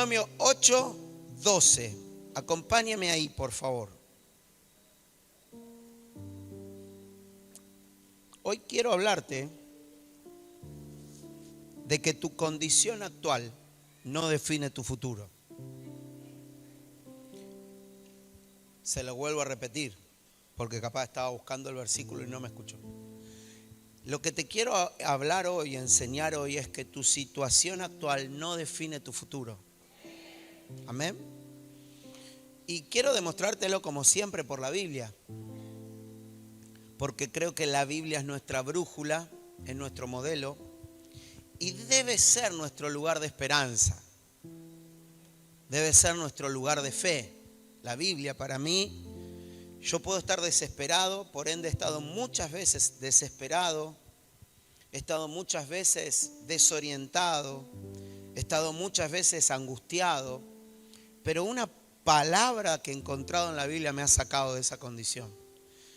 Deuteronomio 8:12. Acompáñame ahí, por favor. Hoy quiero hablarte de que tu condición actual no define tu futuro. Se lo vuelvo a repetir, porque capaz estaba buscando el versículo y no me escuchó. Lo que te quiero hablar hoy, enseñar hoy, es que tu situación actual no define tu futuro. Amén. Y quiero demostrártelo como siempre por la Biblia. Porque creo que la Biblia es nuestra brújula, es nuestro modelo y debe ser nuestro lugar de esperanza. Debe ser nuestro lugar de fe. La Biblia para mí, yo puedo estar desesperado, por ende he estado muchas veces desesperado, he estado muchas veces desorientado, he estado muchas veces angustiado, pero una palabra que he encontrado en la Biblia me ha sacado de esa condición.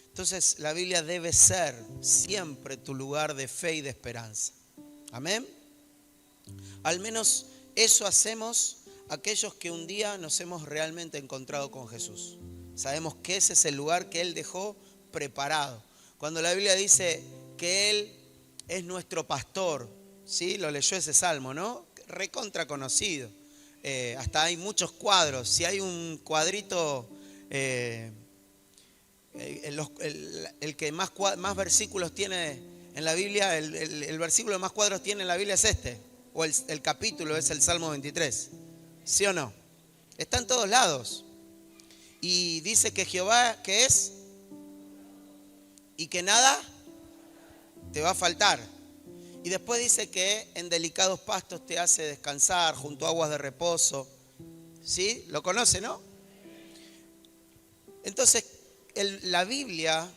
Entonces la Biblia debe ser siempre tu lugar de fe y de esperanza. Amén. Al menos eso hacemos aquellos que un día nos hemos realmente encontrado con Jesús. Sabemos que ese es el lugar que Él dejó preparado. Cuando la Biblia dice que Él es nuestro pastor, ¿sí? Lo leyó ese salmo, ¿no? Recontra conocido. Hasta hay muchos cuadros. Si hay un cuadrito... el que más versículos tiene en la Biblia, el versículo que más cuadros tiene en la Biblia es este, o el capítulo es el Salmo 23, ¿sí o no? Está en todos lados. Y dice que Jehová, ¿qué es? Y que nada te va a faltar. Y después dice que en delicados pastos te hace descansar, junto a aguas de reposo. ¿Sí? ¿Lo conoce, no? Entonces, la Biblia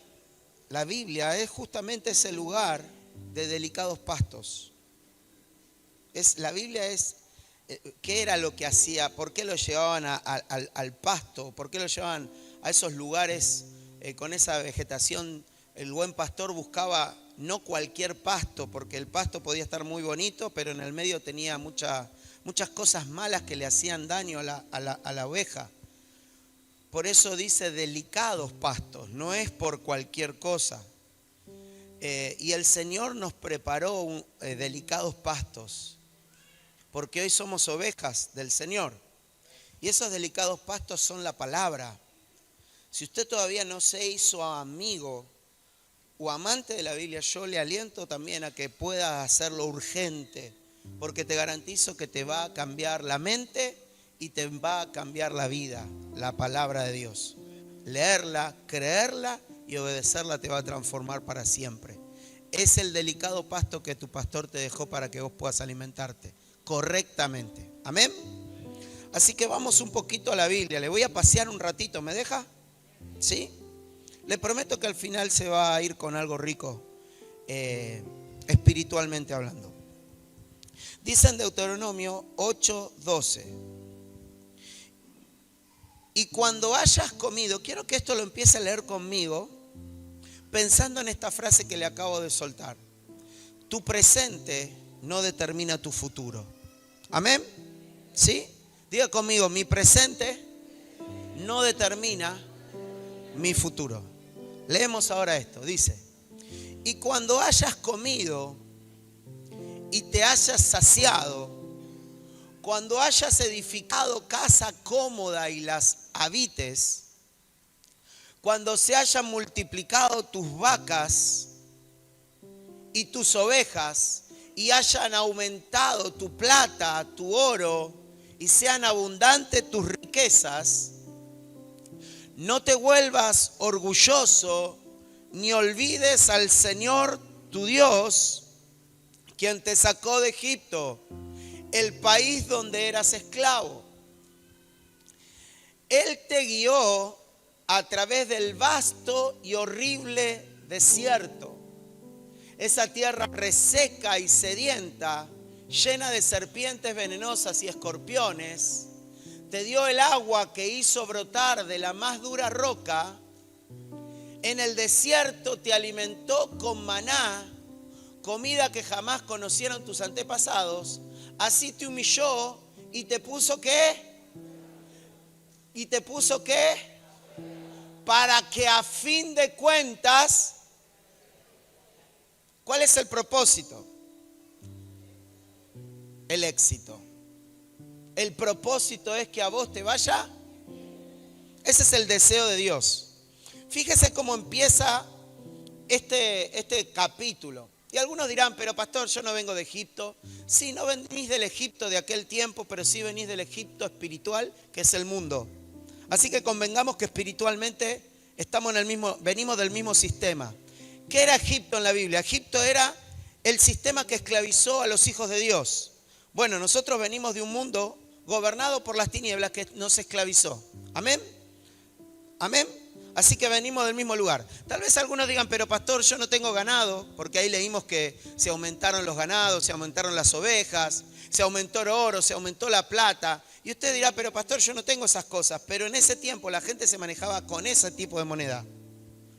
es justamente ese lugar de delicados pastos. La Biblia es, ¿qué era lo que hacía? ¿Por qué lo llevaban al pasto? ¿Por qué lo llevaban a esos lugares con esa vegetación? El buen pastor buscaba no cualquier pasto, porque el pasto podía estar muy bonito, pero en el medio tenía muchas cosas malas que le hacían daño a la oveja. Por eso dice delicados pastos, no es por cualquier cosa. Y el Señor nos preparó delicados pastos, porque hoy somos ovejas del Señor. Y esos delicados pastos son la palabra. Si usted todavía no se hizo amigo o amante de la Biblia, yo le aliento también a que pueda hacerlo urgente, porque te garantizo que te va a cambiar la mente y te va a cambiar la vida, la palabra de Dios. Leerla, creerla y obedecerla te va a transformar para siempre. Es el delicado pasto que tu pastor te dejó para que vos puedas alimentarte correctamente. Amén. Así que vamos un poquito a la Biblia. Le voy a pasear un ratito, ¿me deja? ¿Sí? Le prometo que al final se va a ir con algo rico, espiritualmente hablando. Dice en Deuteronomio 8:12. Y cuando hayas comido, quiero que esto lo empiece a leer conmigo, pensando en esta frase que le acabo de soltar. Tu presente no determina tu futuro. ¿Amén? ¿Sí? Diga conmigo, mi presente no determina mi futuro. Leemos ahora esto, dice: y cuando hayas comido y te hayas saciado, cuando hayas edificado casa cómoda y las habites, cuando se hayan multiplicado tus vacas y tus ovejas y hayan aumentado tu plata, tu oro y sean abundantes tus riquezas, no te vuelvas orgulloso ni olvides al Señor tu Dios, quien te sacó de Egipto, el país donde eras esclavo. Él te guió a través del vasto y horrible desierto, esa tierra reseca y sedienta, llena de serpientes venenosas y escorpiones. Te dio el agua que hizo brotar de la más dura roca. En el desierto te alimentó con maná, comida que jamás conocieron tus antepasados. Así te humilló ¿Y te puso qué? ¿Y te puso qué? Para que a fin de cuentas, ¿cuál es el propósito? El éxito. El propósito es que a vos te vaya. Ese es el deseo de Dios. Fíjese cómo empieza este capítulo. Y algunos dirán, pero pastor, yo no vengo de Egipto. Sí, no venís del Egipto de aquel tiempo, pero sí venís del Egipto espiritual, que es el mundo. Así que convengamos que espiritualmente venimos del mismo sistema. ¿Qué era Egipto en la Biblia? Egipto era el sistema que esclavizó a los hijos de Dios. Bueno, nosotros venimos de un mundo gobernado por las tinieblas que nos esclavizó. ¿Amén? ¿Amén? Así que venimos del mismo lugar. Tal vez algunos digan, pero pastor, yo no tengo ganado, porque ahí leímos que se aumentaron los ganados, se aumentaron las ovejas, se aumentó el oro, se aumentó la plata. Y usted dirá, pero pastor, yo no tengo esas cosas. Pero en ese tiempo la gente se manejaba con ese tipo de moneda.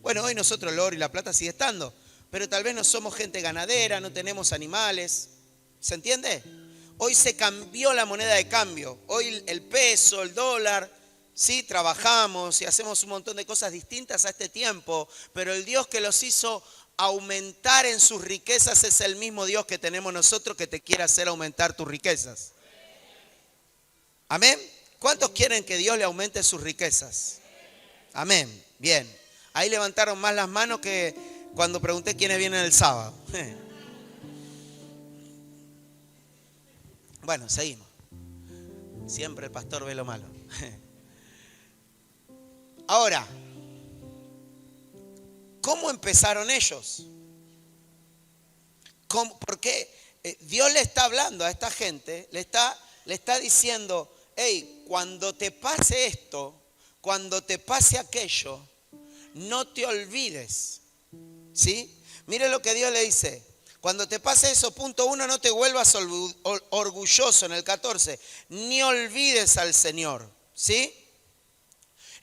Bueno, hoy nosotros el oro y la plata sigue estando, pero tal vez no somos gente ganadera, no tenemos animales. ¿Se entiende? Hoy se cambió la moneda de cambio. Hoy el peso, el dólar... Sí, trabajamos y hacemos un montón de cosas distintas a este tiempo, pero el Dios que los hizo aumentar en sus riquezas es el mismo Dios que tenemos nosotros que te quiere hacer aumentar tus riquezas. ¿Amén? ¿Cuántos quieren que Dios le aumente sus riquezas? Amén. Bien. Ahí levantaron más las manos que cuando pregunté quiénes vienen el sábado. Bueno, seguimos. Siempre el pastor ve lo malo. Ahora, ¿cómo empezaron ellos? Porque Dios le está hablando a esta gente, le está diciendo, hey, cuando te pase esto, cuando te pase aquello, no te olvides. ¿Sí? Mire lo que Dios le dice. Cuando te pase eso, punto 1, no te vuelvas orgulloso en el 14, ni olvides al Señor. ¿Sí?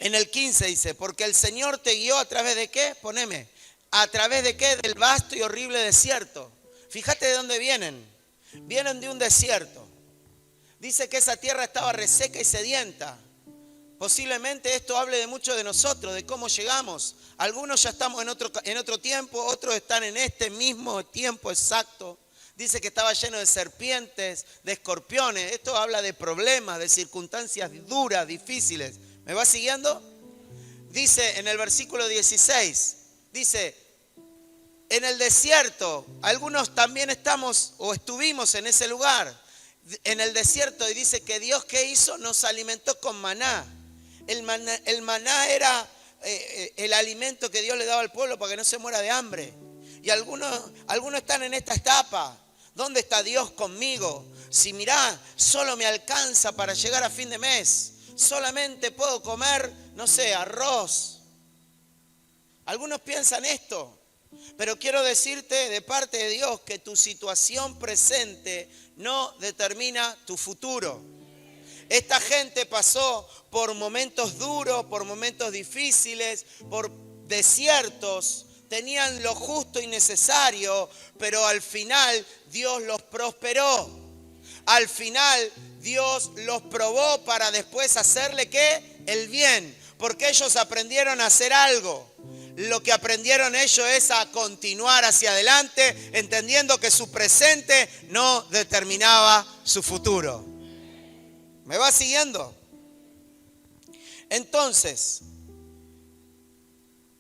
En el 15 dice, porque el Señor te guió a través de ¿qué? Poneme. ¿A través de qué? Del vasto y horrible desierto. Fíjate de dónde vienen. Vienen de un desierto. Dice que esa tierra estaba reseca y sedienta. Posiblemente esto hable de mucho de nosotros, de cómo llegamos. Algunos ya estamos en otro tiempo, otros están en este mismo tiempo exacto. Dice que estaba lleno de serpientes, de escorpiones. Esto habla de problemas, de circunstancias duras, difíciles. ¿Me va siguiendo? Dice en el versículo 16, dice, en el desierto, algunos también estamos o estuvimos en ese lugar, en el desierto, y dice que Dios, ¿qué hizo? Nos alimentó con maná. El maná era el alimento que Dios le daba al pueblo para que no se muera de hambre. Y algunos están en esta etapa. ¿Dónde está Dios conmigo? Si mirá, solo me alcanza para llegar a fin de mes. Solamente puedo comer, no sé, arroz. Algunos piensan esto, pero quiero decirte de parte de Dios que tu situación presente no determina tu futuro. Esta gente pasó por momentos duros, por momentos difíciles, por desiertos. Tenían lo justo y necesario, pero al final Dios los prosperó. Al final Dios los probó para después hacerle ¿qué? El bien. Porque ellos aprendieron a hacer algo. Lo que aprendieron ellos es a continuar hacia adelante, entendiendo que su presente no determinaba su futuro. ¿Me va siguiendo? Entonces,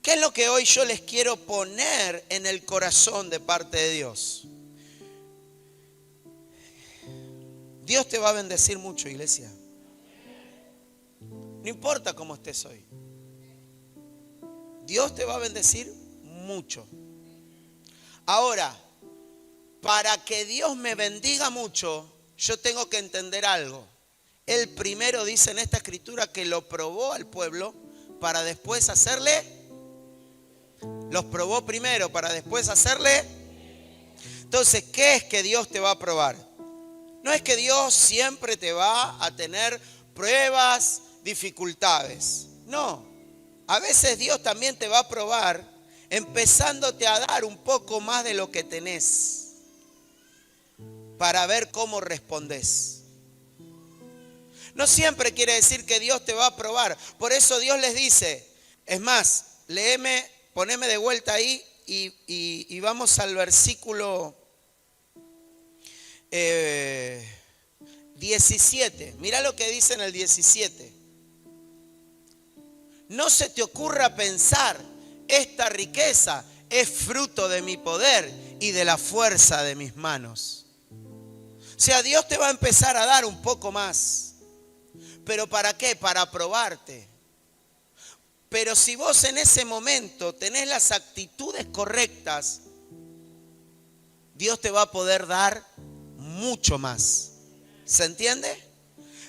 ¿qué es lo que hoy yo les quiero poner en el corazón de parte de Dios? Dios te va a bendecir mucho, iglesia. No importa cómo estés hoy. Dios te va a bendecir mucho. Ahora, para que Dios me bendiga mucho, yo tengo que entender algo. Él primero dice en esta escritura que lo probó al pueblo para después hacerle. Los probó primero para después hacerle. Entonces, ¿qué es que Dios te va a probar? No es que Dios siempre te va a tener pruebas, dificultades. No. A veces Dios también te va a probar empezándote a dar un poco más de lo que tenés para ver cómo respondes. No siempre quiere decir que Dios te va a probar. Por eso Dios les dice, es más, poneme de vuelta ahí y vamos al versículo 17. Mira lo que dice en el 17. No se te ocurra pensar, esta riqueza es fruto de mi poder y de la fuerza de mis manos. O sea, Dios te va a empezar a dar un poco más. ¿Pero para qué? Para probarte. Pero si vos en ese momento tenés las actitudes correctas, Dios te va a poder dar mucho más. ¿Se entiende?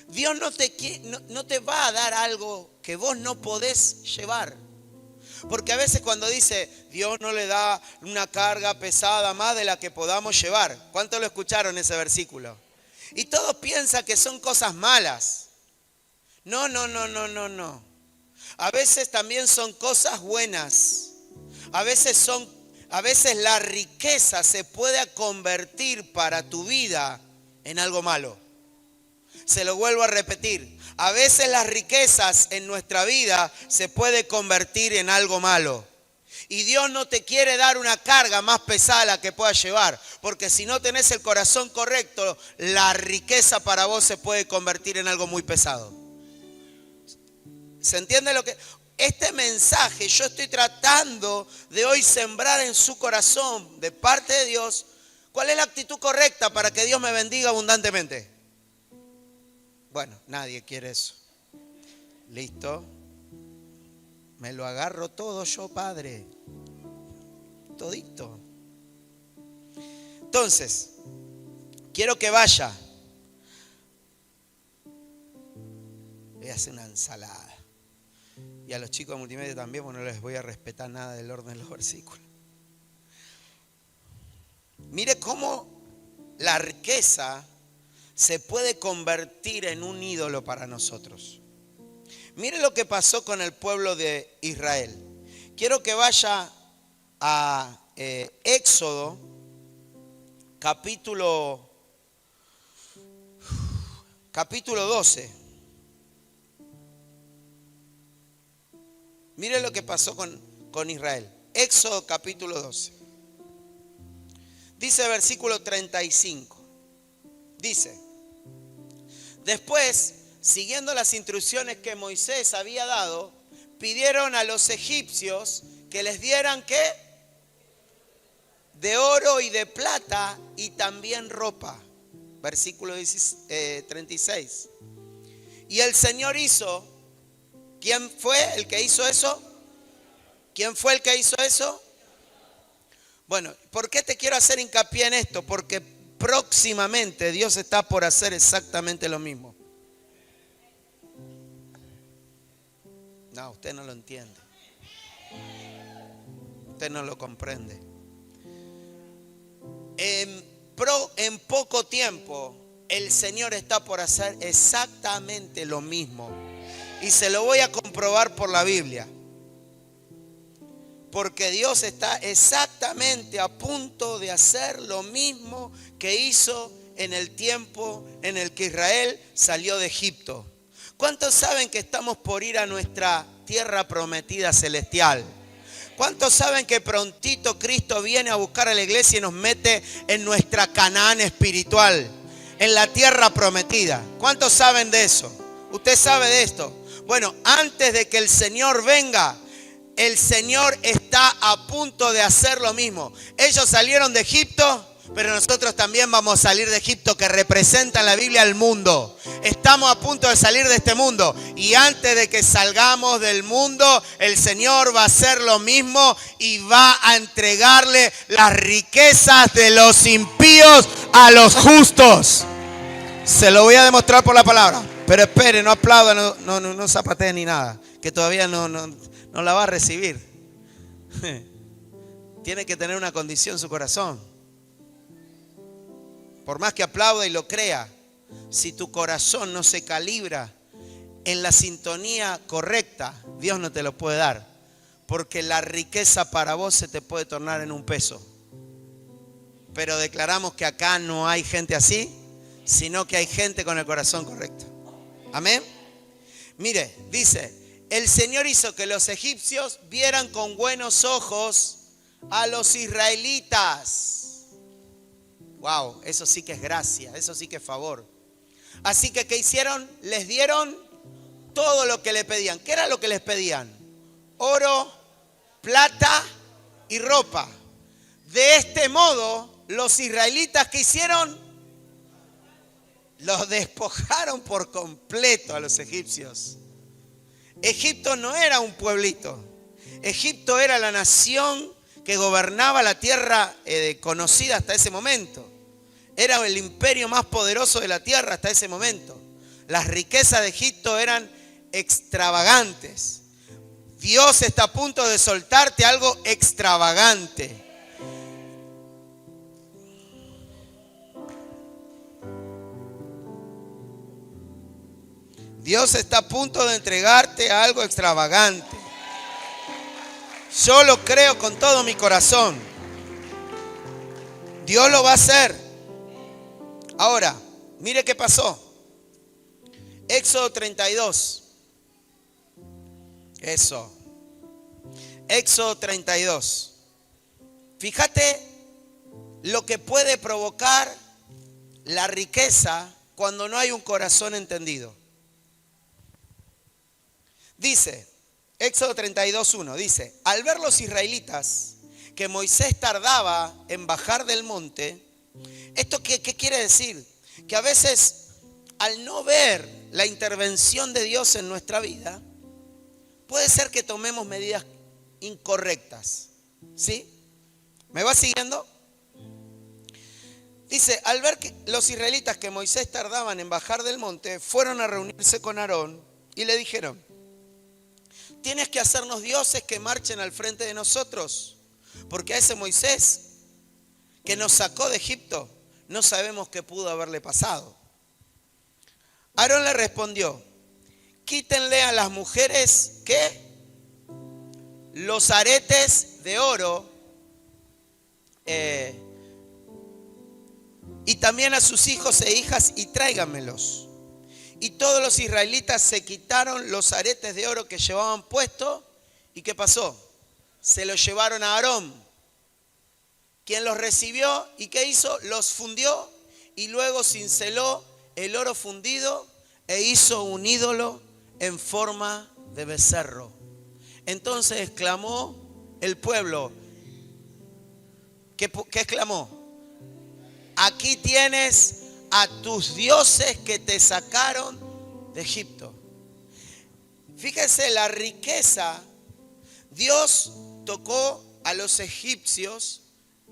Dios no te va a dar algo que vos no podés llevar. Porque a veces cuando dice, Dios no le da una carga pesada más de la que podamos llevar. ¿Cuántos lo escucharon ese versículo? Y todos piensan que son cosas malas. No. A veces también son cosas buenas. A veces la riqueza se puede convertir para tu vida en algo malo. Se lo vuelvo a repetir. A veces las riquezas en nuestra vida se puede convertir en algo malo. Y Dios no te quiere dar una carga más pesada a la que puedas llevar. Porque si no tenés el corazón correcto, la riqueza para vos se puede convertir en algo muy pesado. ¿Se entiende lo que? Este mensaje yo estoy tratando de hoy sembrar en su corazón de parte de Dios. ¿Cuál es la actitud correcta para que Dios me bendiga abundantemente? Bueno, nadie quiere eso. ¿Listo? Me lo agarro todo yo, Padre. Todito. Entonces, quiero que vaya. Voy a hacer una ensalada. Y a los chicos de multimedia también, porque no les voy a respetar nada del orden de los versículos. Mire cómo la riqueza se puede convertir en un ídolo para nosotros. Mire lo que pasó con el pueblo de Israel. Quiero que vaya a Éxodo, capítulo 12. Mire lo que pasó con Israel. Éxodo capítulo 12. Dice versículo 35. Dice, después, siguiendo las instrucciones que Moisés había dado, pidieron a los egipcios que les dieran ¿qué? De oro y de plata y también ropa. Versículo 36. Y el Señor hizo. ¿Quién fue el que hizo eso? ¿Quién fue el que hizo eso? Bueno, ¿por qué te quiero hacer hincapié en esto? Porque próximamente Dios está por hacer exactamente lo mismo. No, usted no lo entiende. Usted no lo comprende. En poco tiempo el Señor está por hacer exactamente lo mismo. Y se lo voy a comprobar por la Biblia. Porque Dios está exactamente a punto de hacer lo mismo que hizo en el tiempo en el que Israel salió de Egipto. ¿Cuántos saben que estamos por ir a nuestra tierra prometida celestial? ¿Cuántos saben que prontito Cristo viene a buscar a la iglesia y nos mete en nuestra Canaán espiritual? En la tierra prometida. ¿Cuántos saben de eso? ¿Usted sabe de esto? Bueno, antes de que el Señor venga, el Señor está a punto de hacer lo mismo. Ellos salieron de Egipto, pero nosotros también vamos a salir de Egipto, que representa en la Biblia al mundo. Estamos a punto de salir de este mundo. Y antes de que salgamos del mundo, el Señor va a hacer lo mismo y va a entregarle las riquezas de los impíos a los justos. Se lo voy a demostrar por la palabra. Pero espere, no aplauda, no zapatee ni nada, que todavía no la va a recibir. Tiene que tener una condición en su corazón. Por más que aplauda y lo crea, si tu corazón no se calibra en la sintonía correcta, Dios no te lo puede dar. Porque la riqueza para vos se te puede tornar en un peso. Pero declaramos que acá no hay gente así, sino que hay gente con el corazón correcto. Amén. Mire, dice, el Señor hizo que los egipcios vieran con buenos ojos a los israelitas. Wow, eso sí que es gracia, eso sí que es favor. Así que, ¿qué hicieron? Les dieron todo lo que le pedían. ¿Qué era lo que les pedían? Oro, plata y ropa. De este modo, los israelitas, ¿qué hicieron? Los despojaron por completo a los egipcios. Egipto no era un pueblito. Egipto era la nación que gobernaba la tierra conocida hasta ese momento. Era el imperio más poderoso de la tierra hasta ese momento. Las riquezas de Egipto eran extravagantes. Dios está a punto de soltarte algo extravagante. Dios está a punto de entregarte algo extravagante. Yo lo creo con todo mi corazón. Dios lo va a hacer. Ahora, mire qué pasó. Éxodo 32. Eso. Éxodo 32. Fíjate lo que puede provocar la riqueza cuando no hay un corazón entendido. Dice, Éxodo 32:1, dice, al ver los israelitas que Moisés tardaba en bajar del monte, ¿esto qué quiere decir? Que a veces al no ver la intervención de Dios en nuestra vida, puede ser que tomemos medidas incorrectas. ¿Sí? ¿Me va siguiendo? Dice, al ver que los israelitas que Moisés tardaban en bajar del monte, fueron a reunirse con Aarón y le dijeron, tienes que hacernos dioses que marchen al frente de nosotros, porque a ese Moisés que nos sacó de Egipto, no sabemos qué pudo haberle pasado. Aarón le respondió, quítenle a las mujeres, ¿qué? Los aretes de oro y también a sus hijos e hijas y tráiganmelos. Y todos los israelitas se quitaron los aretes de oro que llevaban puestos. ¿Y qué pasó? Se los llevaron a Aarón, quien los recibió y ¿qué hizo? Los fundió y luego cinceló el oro fundido e hizo un ídolo en forma de becerro. Entonces exclamó el pueblo. ¿Qué exclamó? Aquí tienes a tus dioses que te sacaron de Egipto. Fíjese la riqueza. Dios tocó a los egipcios,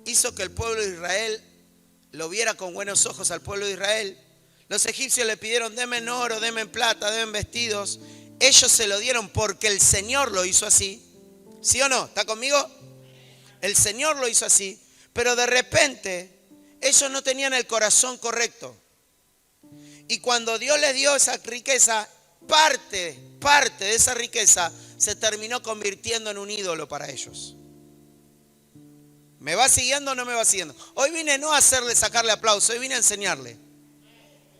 hizo que el pueblo de Israel lo viera con buenos ojos al pueblo de Israel. Los egipcios le pidieron, denme oro, denme plata, denme vestidos. Ellos se lo dieron porque el Señor lo hizo así. ¿Sí o no? ¿Está conmigo? El Señor lo hizo así. Pero de repente ellos no tenían el corazón correcto. Y cuando Dios les dio esa riqueza, parte de esa riqueza se terminó convirtiendo en un ídolo para ellos. ¿Me va siguiendo o no me va siguiendo? Hoy vine no a sacarle aplauso, hoy vine a enseñarle.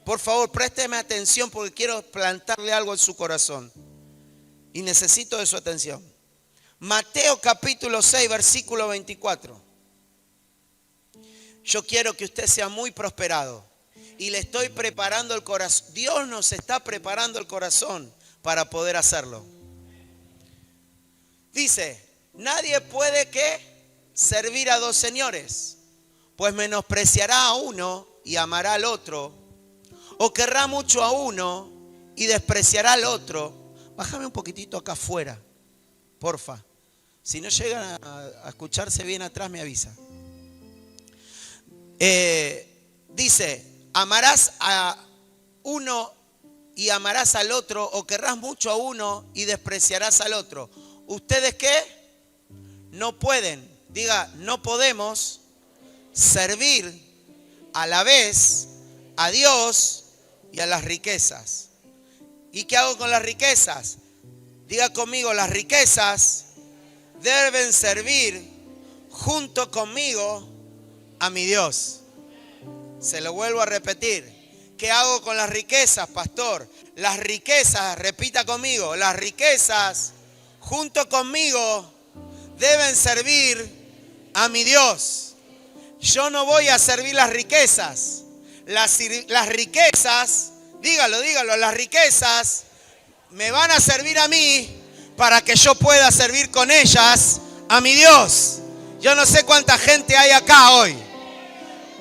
Por favor, présteme atención porque quiero plantarle algo en su corazón. Y necesito de su atención. Mateo capítulo 6, versículo 24. Yo quiero que usted sea muy prosperado. Y le estoy preparando el corazón. Dios nos está preparando el corazón para poder hacerlo. Dice, nadie puede servir a dos señores, pues menospreciará a uno y amará al otro, o querrá mucho a uno y despreciará al otro. Bájame un poquitito acá afuera, porfa. Si no llegan a escucharse bien atrás, me avisa. Dice, amarás a uno y amarás al otro, o querrás mucho a uno y despreciarás al otro. ¿Ustedes qué? No pueden, diga, no podemos servir a la vez a Dios y a las riquezas. ¿Y qué hago con las riquezas? Diga conmigo, las riquezas deben servir junto conmigo a mi Dios. Se lo vuelvo a repetir. ¿Qué hago con las riquezas, pastor? Las riquezas, repita conmigo, las riquezas junto conmigo deben servir a mi Dios. Yo no voy a servir las riquezas. Las riquezas, dígalo, las riquezas me van a servir a mí para que yo pueda servir con ellas a mi Dios. Yo no sé cuánta gente hay acá hoy,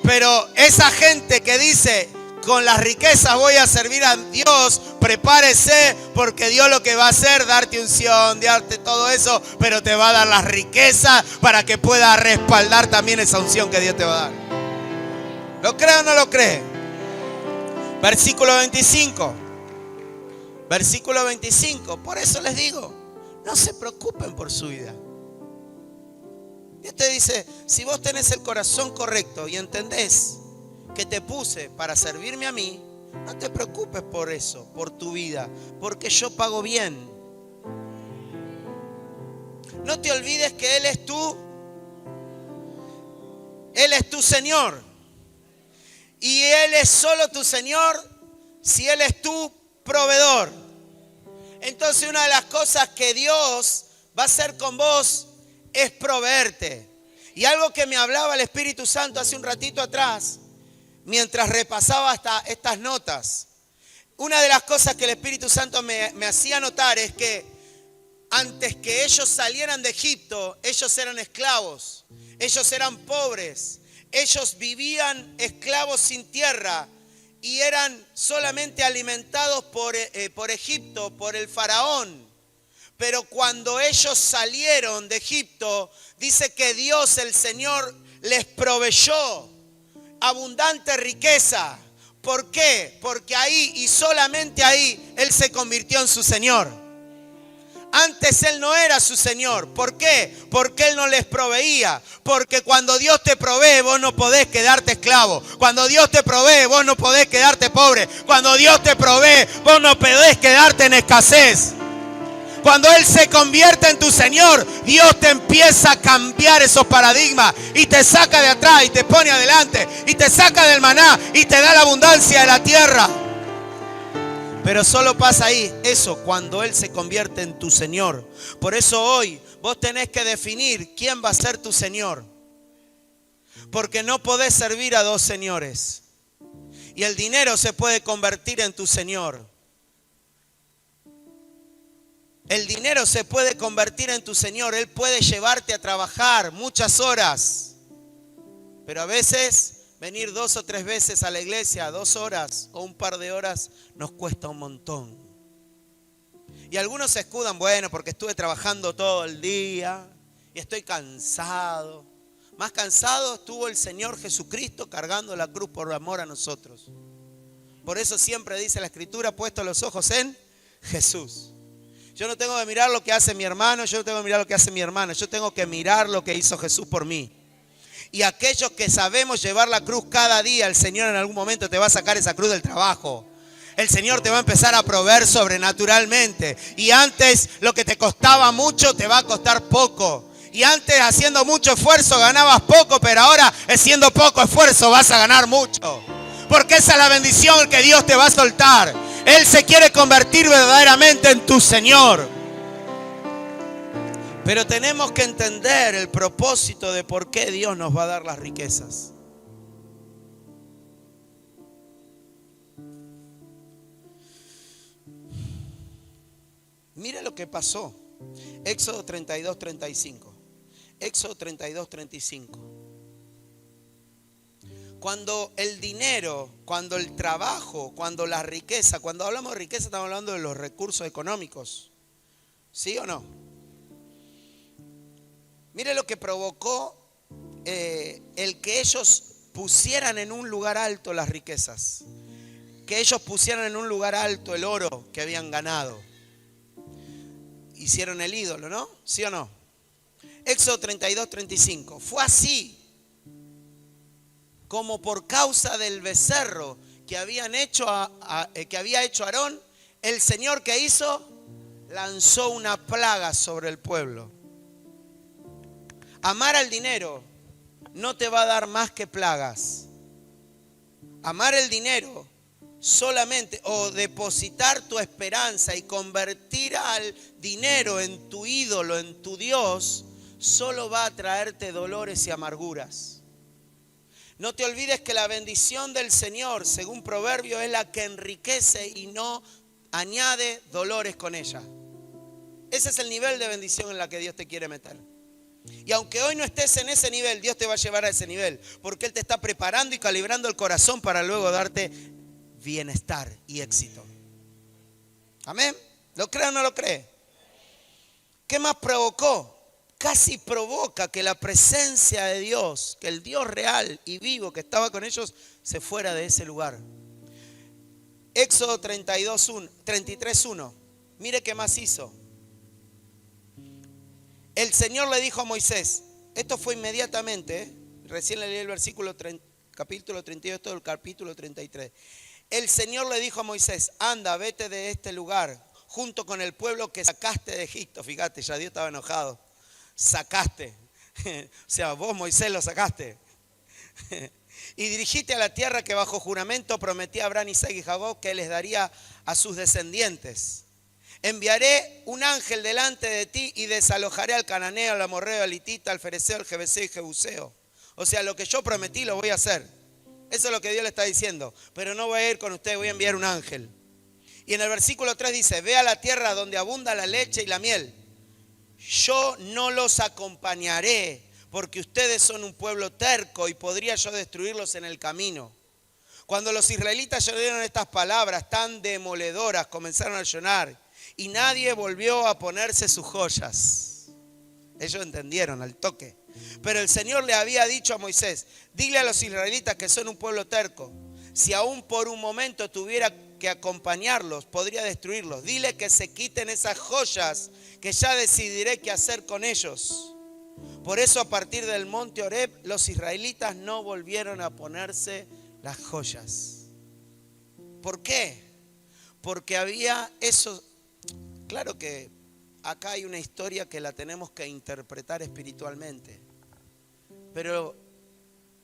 pero esa gente que dice, con las riquezas voy a servir a Dios, prepárese, porque Dios lo que va a hacer, darte unción, darte todo eso, pero te va a dar las riquezas para que pueda respaldar también esa unción que Dios te va a dar. ¿Lo cree o no lo cree? Versículo 25. Versículo 25. Por eso les digo, no se preocupen por su vida. Dios te dice, si vos tenés el corazón correcto y entendés que te puse para servirme a mí, no te preocupes por eso, por tu vida, porque yo pago bien. No te olvides que Él es tu Señor. Y Él es solo tu Señor si Él es tu proveedor. Entonces una de las cosas que Dios va a hacer con vos es proveerte. Y algo que me hablaba el Espíritu Santo hace un ratito atrás, mientras repasaba hasta estas notas. Una de las cosas que el Espíritu Santo me hacía notar es que antes que ellos salieran de Egipto, ellos eran esclavos, ellos eran pobres, ellos vivían esclavos sin tierra y eran solamente alimentados por Egipto, por el faraón. Pero cuando ellos salieron de Egipto, dice que Dios, el Señor, les proveyó abundante riqueza. ¿Por qué? Porque ahí y solamente ahí Él se convirtió en su Señor. Antes Él no era su Señor. ¿Por qué? Porque Él no les proveía. Porque cuando Dios te provee, vos no podés quedarte esclavo. Cuando Dios te provee, vos no podés quedarte pobre. Cuando Dios te provee, vos no podés quedarte en escasez. Cuando Él se convierte en tu Señor, Dios te empieza a cambiar esos paradigmas y te saca de atrás y te pone adelante y te saca del maná y te da la abundancia de la tierra. Pero solo pasa ahí eso, cuando Él se convierte en tu Señor. Por eso hoy vos tenés que definir quién va a ser tu Señor. Porque no podés servir a dos señores. Y el dinero se puede convertir en tu Señor. El dinero se puede convertir en tu Señor. Él puede llevarte a trabajar muchas horas. Pero a veces venir 2 o 3 veces a la iglesia, 2 horas o un par de horas, nos cuesta un montón. Y algunos se escudan, bueno, porque estuve trabajando todo el día y estoy cansado. Más cansado estuvo el Señor Jesucristo cargando la cruz por amor a nosotros. Por eso siempre dice la Escritura, puesto los ojos en Jesús. Yo no tengo que mirar lo que hace mi hermano, yo no tengo que mirar lo que hace mi hermana, yo tengo que mirar lo que hizo Jesús por mí. Y aquellos que sabemos llevar la cruz cada día, el Señor en algún momento te va a sacar esa cruz del trabajo. El Señor te va a empezar a proveer sobrenaturalmente. Y antes lo que te costaba mucho te va a costar poco. Y antes haciendo mucho esfuerzo ganabas poco, pero ahora haciendo poco esfuerzo vas a ganar mucho. Porque esa es la bendición que Dios te va a soltar. Él se quiere convertir verdaderamente en tu Señor. Pero tenemos que entender el propósito de por qué Dios nos va a dar las riquezas. Mira lo que pasó. Éxodo 32, 35. Éxodo 32, 35. Cuando el dinero, cuando el trabajo, cuando la riqueza, cuando hablamos de riqueza estamos hablando de los recursos económicos. ¿Sí o no? Mire lo que provocó el que ellos pusieran en un lugar alto las riquezas. Que ellos pusieran en un lugar alto el oro que habían ganado. Hicieron el ídolo, ¿no? ¿Sí o no? Éxodo 32, 35. Fue así como por causa del becerro que había hecho Aarón, el Señor que hizo, lanzó una plaga sobre el pueblo. Amar al dinero no te va a dar más que plagas. Amar el dinero solamente, o depositar tu esperanza y convertir al dinero en tu ídolo, en tu Dios, solo va a traerte dolores y amarguras. No te olvides que la bendición del Señor, según Proverbio, es la que enriquece y no añade dolores con ella. Ese es el nivel de bendición en la que Dios te quiere meter. Y aunque hoy no estés en ese nivel, Dios te va a llevar a ese nivel, porque Él te está preparando y calibrando el corazón para luego darte bienestar y éxito. Amén. ¿Lo cree o no lo cree? ¿Qué más provocó? Casi provoca que la presencia de Dios, que el Dios real y vivo que estaba con ellos, se fuera de ese lugar. Éxodo 33:1. Mire qué más hizo. El Señor le dijo a Moisés, esto fue inmediatamente, recién le leí el capítulo 32, esto del capítulo 33. El Señor le dijo a Moisés, anda, vete de este lugar, junto con el pueblo que sacaste de Egipto. Fíjate, ya Dios estaba enojado. Sacaste. O sea, vos, Moisés, lo sacaste. Y dirigiste a la tierra que bajo juramento prometí a Abraham, Isaac y Jacob que les daría a sus descendientes. Enviaré un ángel delante de ti y desalojaré al cananeo, al amorreo, al hitita, al fereceo, al jebuseo y jebuseo. O sea, lo que yo prometí lo voy a hacer. Eso es lo que Dios le está diciendo. Pero no voy a ir con ustedes, voy a enviar un ángel. Y en el versículo 3 dice, ve a la tierra donde abunda la leche y la miel. Yo no los acompañaré porque ustedes son un pueblo terco y podría yo destruirlos en el camino. Cuando los israelitas oyeron estas palabras tan demoledoras, comenzaron a llorar y nadie volvió a ponerse sus joyas. Ellos entendieron al toque. Pero el Señor le había dicho a Moisés, dile a los israelitas que son un pueblo terco. Si aún por un momento tuviera que acompañarlos, podría destruirlos. Dile que se quiten esas joyas, que ya decidiré qué hacer con ellos. Por eso a partir del monte Horeb, los israelitas no volvieron a ponerse las joyas. ¿Por qué? Porque había eso. Claro que acá hay una historia que la tenemos que interpretar espiritualmente. Pero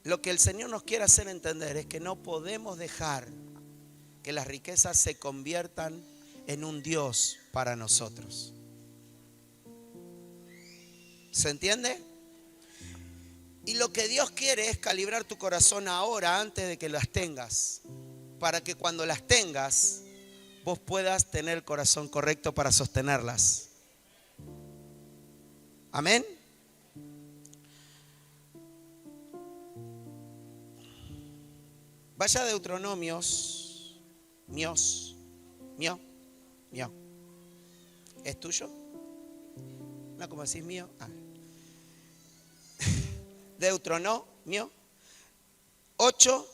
lo que el Señor nos quiere hacer entender es que no podemos dejar que las riquezas se conviertan en un Dios para nosotros. ¿Se entiende? Y lo que Dios quiere es calibrar tu corazón ahora antes de que las tengas, para que cuando las tengas vos puedas tener el corazón correcto para sostenerlas. Amén. Vaya a Deuteronomios, mío. ¿Es tuyo? No, como decís mío. Deuteronomio 8.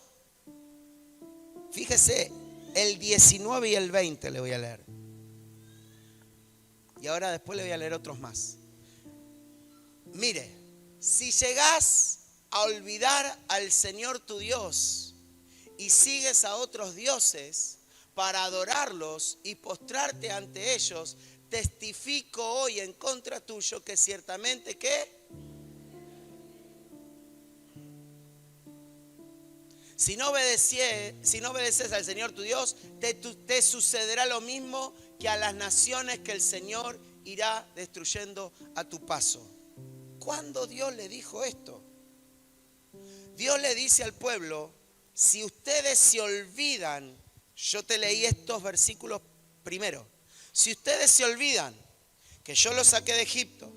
Fíjese, el 19 y el 20 le voy a leer. Y ahora después le voy a leer otros más. Mire, si llegás a olvidar al Señor tu Dios y sigues a otros dioses para adorarlos y postrarte ante ellos, testifico hoy en contra tuyo que ciertamente ¿qué? Si no obedeces al Señor tu Dios, te sucederá lo mismo que a las naciones que el Señor irá destruyendo a tu paso. ¿Cuándo Dios le dijo esto? Dios le dice al pueblo, si ustedes se olvidan, yo te leí estos versículos primero, si ustedes se olvidan que yo los saqué de Egipto,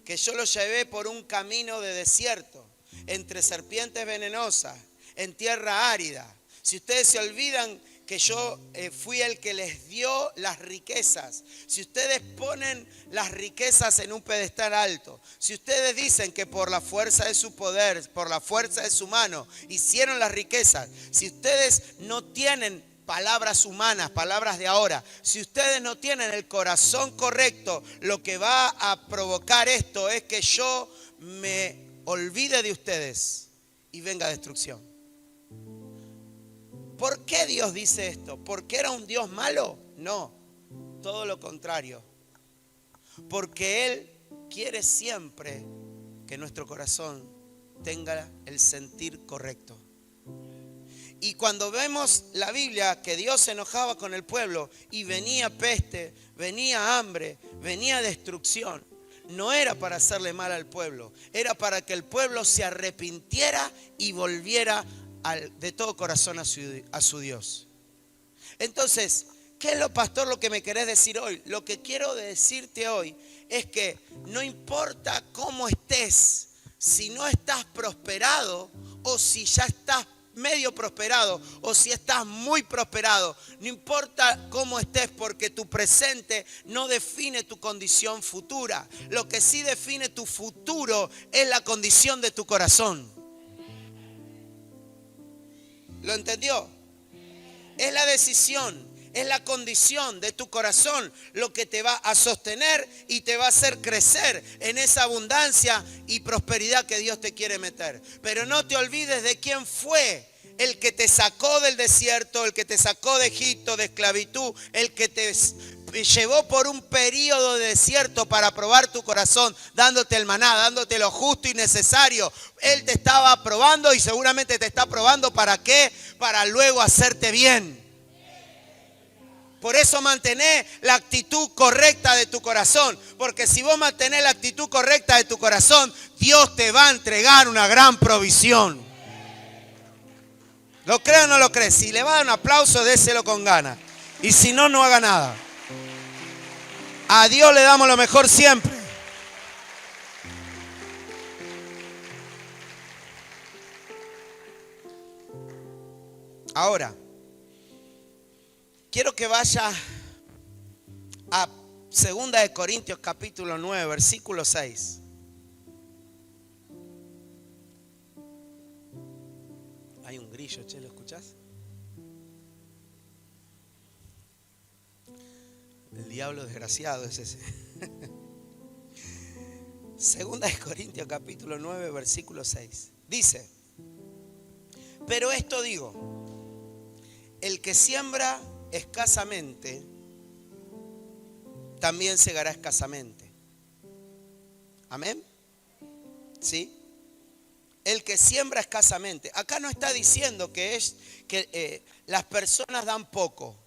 que yo los llevé por un camino de desierto, entre serpientes venenosas, en tierra árida, si ustedes se olvidan que yo fui el que les dio las riquezas, si ustedes ponen las riquezas en un pedestal alto, si ustedes dicen que por la fuerza de su poder, por la fuerza de su mano, hicieron las riquezas, si ustedes no tienen palabras humanas, palabras de ahora, si ustedes no tienen el corazón correcto, lo que va a provocar esto es que yo me olvide de ustedes y venga destrucción. ¿Por qué Dios dice esto? ¿Porque era un Dios malo? No, todo lo contrario. Porque Él quiere siempre que nuestro corazón tenga el sentir correcto. Y cuando vemos la Biblia que Dios se enojaba con el pueblo y venía peste, venía hambre, venía destrucción, no era para hacerle mal al pueblo, era para que el pueblo se arrepintiera y volviera de todo corazón a su Dios. Entonces, ¿qué es lo que me querés decir hoy? Lo que quiero decirte hoy es que no importa cómo estés, si no estás prosperado o si ya estás medio prosperado o si estás muy prosperado, no importa cómo estés, porque tu presente no define tu condición futura. Lo que sí define tu futuro es la condición de tu corazón. ¿Lo entendió? Es la decisión, es la condición de tu corazón lo que te va a sostener y te va a hacer crecer en esa abundancia y prosperidad que Dios te quiere meter. Pero no te olvides de quién fue el que te sacó del desierto, el que te sacó de Egipto, de esclavitud, el que te llevó por un periodo de desierto para probar tu corazón, dándote el maná, dándote lo justo y necesario. Él te estaba probando y seguramente te está probando. ¿Para qué? Para luego hacerte bien. Por eso mantener la actitud correcta de tu corazón. Porque si vos mantenés la actitud correcta de tu corazón, Dios te va a entregar una gran provisión. ¿Lo cree o no lo cree? Si le va a dar un aplauso, déselo con ganas. Y si no, no haga nada. A Dios le damos lo mejor siempre. Ahora, quiero que vaya a 2 de Corintios capítulo 9, versículo 6. Hay un grillo, che, ¿lo escuchás? El diablo desgraciado es ese. 2 de Corintios capítulo 9, versículo 6. Dice: pero esto digo, el que siembra escasamente, también segará escasamente. ¿Amén? ¿Sí? El que siembra escasamente. Acá no está diciendo que las personas dan poco.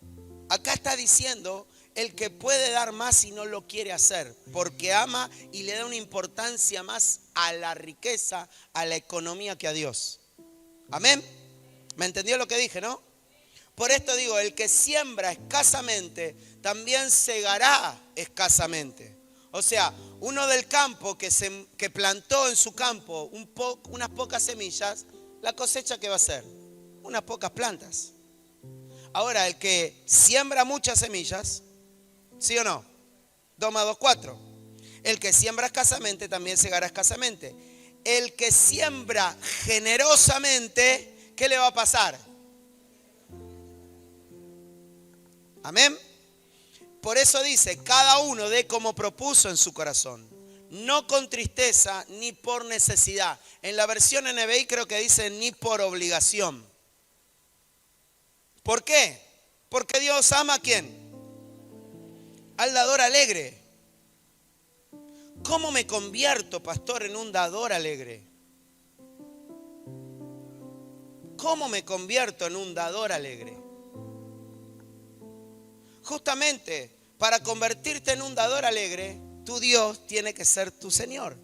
Acá está diciendo el que puede dar más y no lo quiere hacer, porque ama y le da una importancia más a la riqueza, a la economía que a Dios. ¿Amén? ¿Me entendió lo que dije, no? Por esto digo, el que siembra escasamente, también segará escasamente. O sea, uno del campo que plantó en su campo unas pocas semillas, la cosecha ¿qué va a ser? Unas pocas plantas. Ahora, el que siembra muchas semillas, ¿sí o no? 2 más 2, 4. El que siembra escasamente también segará escasamente. El que siembra generosamente, ¿qué le va a pasar? Amén. Por eso dice, cada uno dé como propuso en su corazón, no con tristeza ni por necesidad. En la versión NBI creo que dice ni por obligación. ¿Por qué? Porque Dios ama ¿a quién? Al dador alegre. ¿Cómo me convierto, pastor, en un dador alegre? ¿Cómo me convierto en un dador alegre? Justamente para convertirte en un dador alegre, tu Dios tiene que ser tu Señor.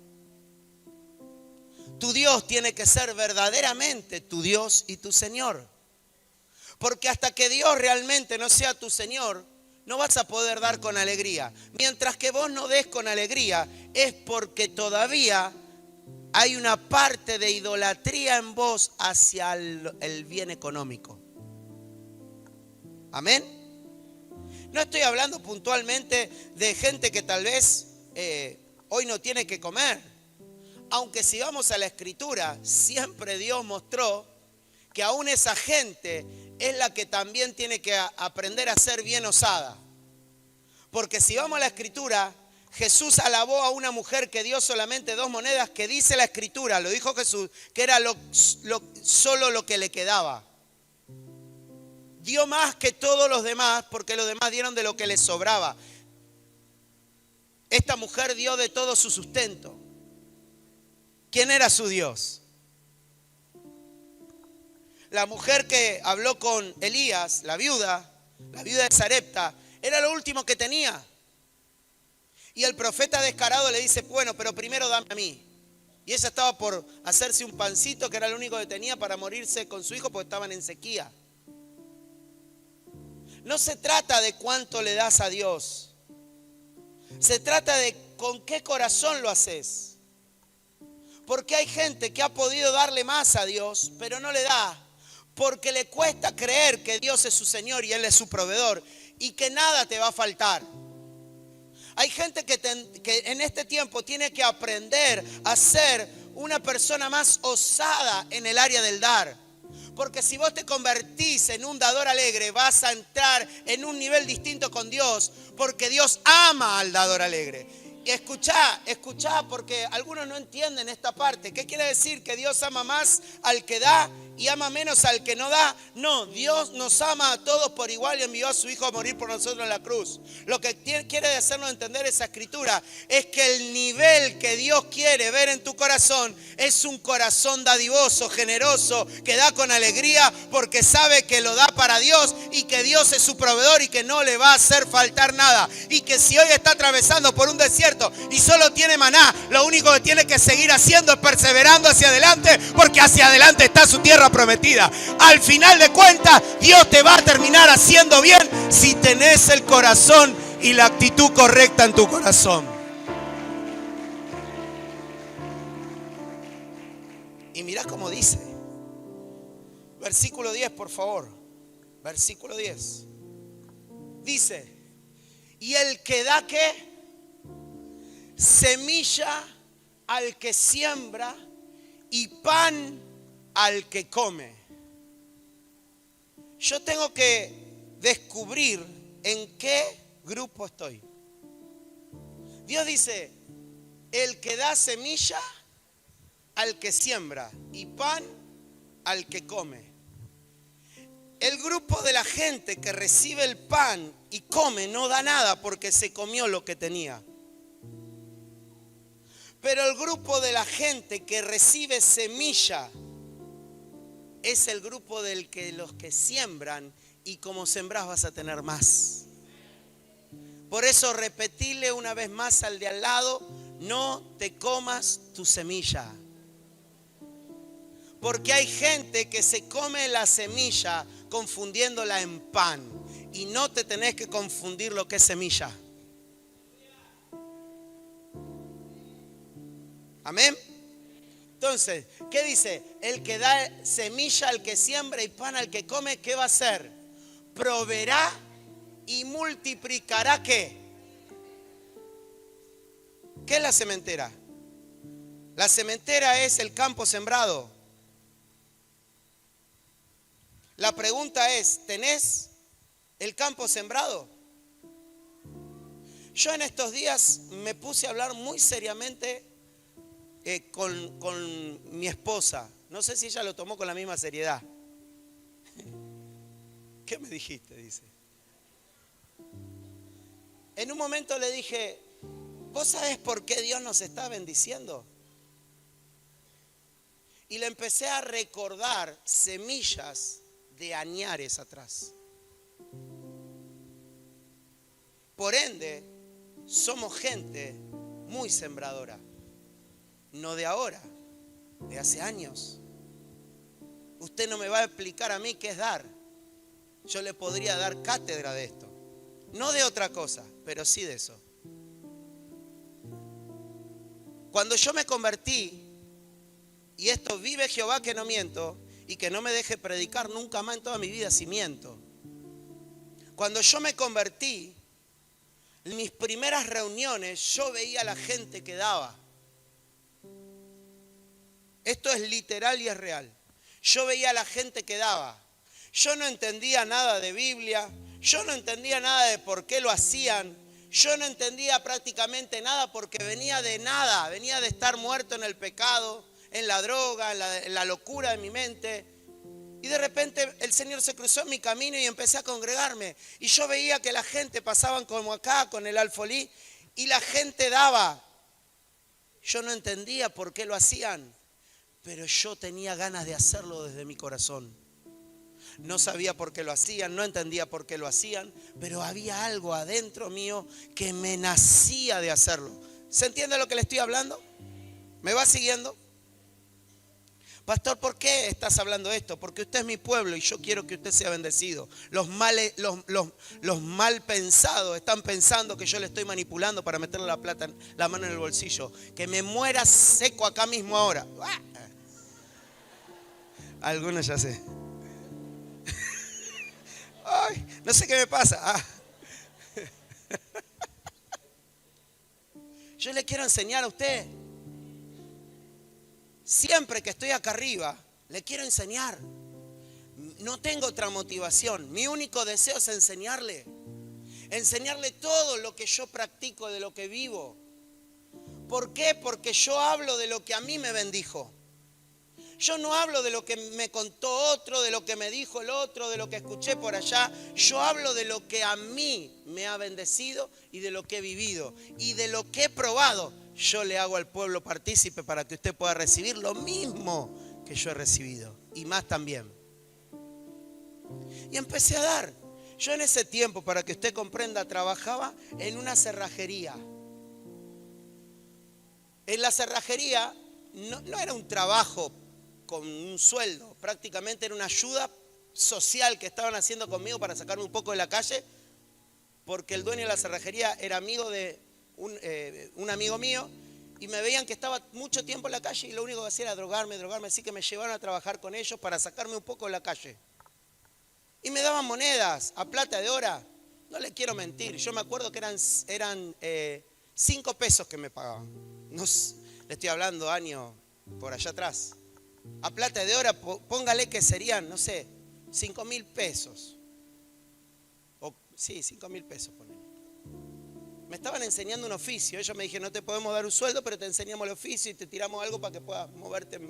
Tu Dios tiene que ser verdaderamente tu Dios y tu Señor. Porque hasta que Dios realmente no sea tu Señor, no vas a poder dar con alegría. Mientras que vos no des con alegría, es porque todavía hay una parte de idolatría en vos hacia el bien económico. Amén. No estoy hablando puntualmente de gente que tal vez hoy no tiene que comer. Aunque si vamos a la Escritura, siempre Dios mostró que aún esa gente es la que también tiene que aprender a ser bien osada. Porque si vamos a la Escritura, Jesús alabó a una mujer que dio solamente 2 monedas, que dice la Escritura, lo dijo Jesús, que era solo lo que le quedaba. Dio más que todos los demás, porque los demás dieron de lo que les sobraba. Esta mujer dio de todo su sustento. ¿Quién era su Dios? la mujer que habló con Elías, la viuda de Sarepta, era lo último que tenía. Y el profeta descarado le dice, bueno, pero primero dame a mí. Y ella estaba por hacerse un pancito, que era lo único que tenía para morirse con su hijo porque estaban en sequía. No se trata de cuánto le das a Dios. Se trata de con qué corazón lo haces. Porque hay gente que ha podido darle más a Dios, pero no le da. Porque le cuesta creer que Dios es su Señor y Él es su proveedor. Y que nada te va a faltar. Hay gente que en este tiempo tiene que aprender a ser una persona más osada en el área del dar. Porque si vos te convertís en un dador alegre, vas a entrar en un nivel distinto con Dios. Porque Dios ama al dador alegre. Y escuchá, porque algunos no entienden esta parte. ¿Qué quiere decir? ¿Que Dios ama más al que da y ama menos al que no da? No, Dios nos ama a todos por igual y envió a su Hijo a morir por nosotros en la cruz. Lo que quiere hacernos entender esa escritura es que el nivel que Dios quiere ver en tu corazón es un corazón dadivoso, generoso, que da con alegría porque sabe que lo da para Dios y que Dios es su proveedor y que no le va a hacer faltar nada. Y que si hoy está atravesando por un desierto y solo tiene maná, lo único que tiene que seguir haciendo es perseverando hacia adelante, porque hacia adelante está su tierra prometida. Al final de cuentas, Dios te va a terminar haciendo bien si tenés el corazón y la actitud correcta en tu corazón. Y mirá cómo dice. Versículo 10, por favor. Versículo 10. Dice, ¿y el que da qué? Semilla al que siembra y pan al que come. Yo tengo que descubrir en qué grupo estoy. Dios dice, el que da semilla al que siembra y pan al que come. El grupo de la gente que recibe el pan y come no da nada porque se comió lo que tenía. Pero el grupo de la gente que recibe semilla es el grupo del que los que siembran, y como sembrás vas a tener más. Por eso repetile una vez más al de al lado, no te comas tu semilla. Porque hay gente que se come la semilla confundiéndola en pan, y no te tenés que confundir lo que es semilla. Amén. Entonces, ¿qué dice? El que da semilla al que siembra y pan al que come, ¿qué va a hacer? Proveerá y multiplicará ¿qué? ¿Qué es la sementera? La sementera es el campo sembrado. La pregunta es, ¿tenés el campo sembrado? Yo en estos días me puse a hablar muy seriamente con mi esposa. No sé si ella lo tomó con la misma seriedad. ¿Qué me dijiste? Dice. En un momento le dije, ¿vos sabés por qué Dios nos está bendiciendo? Y le empecé a recordar semillas de añares atrás. Por ende, somos gente muy sembradora. No de ahora, de hace años. Usted no me va a explicar a mí qué es dar. Yo le podría dar cátedra de esto. No de otra cosa, pero sí de eso. Cuando yo me convertí, y esto vive Jehová que no miento, y que no me deje predicar nunca más en toda mi vida si miento. Cuando yo me convertí, en mis primeras reuniones yo veía a la gente que daba. Esto es literal y es real. Yo veía a la gente que daba. Yo no entendía nada de Biblia. Yo no entendía nada de por qué lo hacían. Yo no entendía prácticamente nada porque venía de nada. Venía de estar muerto en el pecado, en la droga, en la locura de mi mente. Y de repente el Señor se cruzó en mi camino y empecé a congregarme. Y yo veía que la gente pasaban como acá con el alfolí y la gente daba. Yo no entendía por qué lo hacían, pero yo tenía ganas de hacerlo desde mi corazón. no sabía por qué lo hacían, no entendía por qué lo hacían, pero había algo adentro mío que me nacía de hacerlo. ¿Se entiende lo que le estoy hablando? ¿Me va siguiendo? Pastor, ¿por qué estás hablando esto? Porque usted es mi pueblo y yo quiero que usted sea bendecido. Los mal pensados están pensando que yo le estoy manipulando para meterle la mano en el bolsillo. Que me muera seco acá mismo ahora. Algunos ya sé. Ay, no sé qué me pasa. Yo le quiero enseñar a usted. Siempre que estoy acá arriba, le quiero enseñar. No tengo otra motivación. Mi único deseo es enseñarle. Enseñarle todo lo que yo practico, de lo que vivo. ¿Por qué? Porque yo hablo de lo que a mí me bendijo. Yo no hablo de lo que me contó otro, de lo que me dijo el otro, de lo que escuché por allá. Yo hablo de lo que a mí me ha bendecido y de lo que he vivido. Y de lo que he probado, yo le hago al pueblo partícipe para que usted pueda recibir lo mismo que yo he recibido. Y más también. Y empecé a dar. Yo en ese tiempo, para que usted comprenda, trabajaba en una cerrajería. En la cerrajería no era un trabajo con un sueldo, prácticamente era una ayuda social que estaban haciendo conmigo para sacarme un poco de la calle, porque el dueño de la cerrajería era amigo de un amigo mío, y me veían que estaba mucho tiempo en la calle y lo único que hacía era drogarme, así que me llevaron a trabajar con ellos para sacarme un poco de la calle. Y me daban monedas a plata de hora, no le quiero mentir, yo me acuerdo que eran 5 pesos que me pagaban. No, le estoy hablando años por allá atrás. A plata de hora, póngale que serían, no sé, 5.000 pesos. Sí, 5.000 pesos, ponele. Me estaban enseñando un oficio. Ellos me dijeron, no te podemos dar un sueldo, pero te enseñamos el oficio y te tiramos algo para que puedas moverte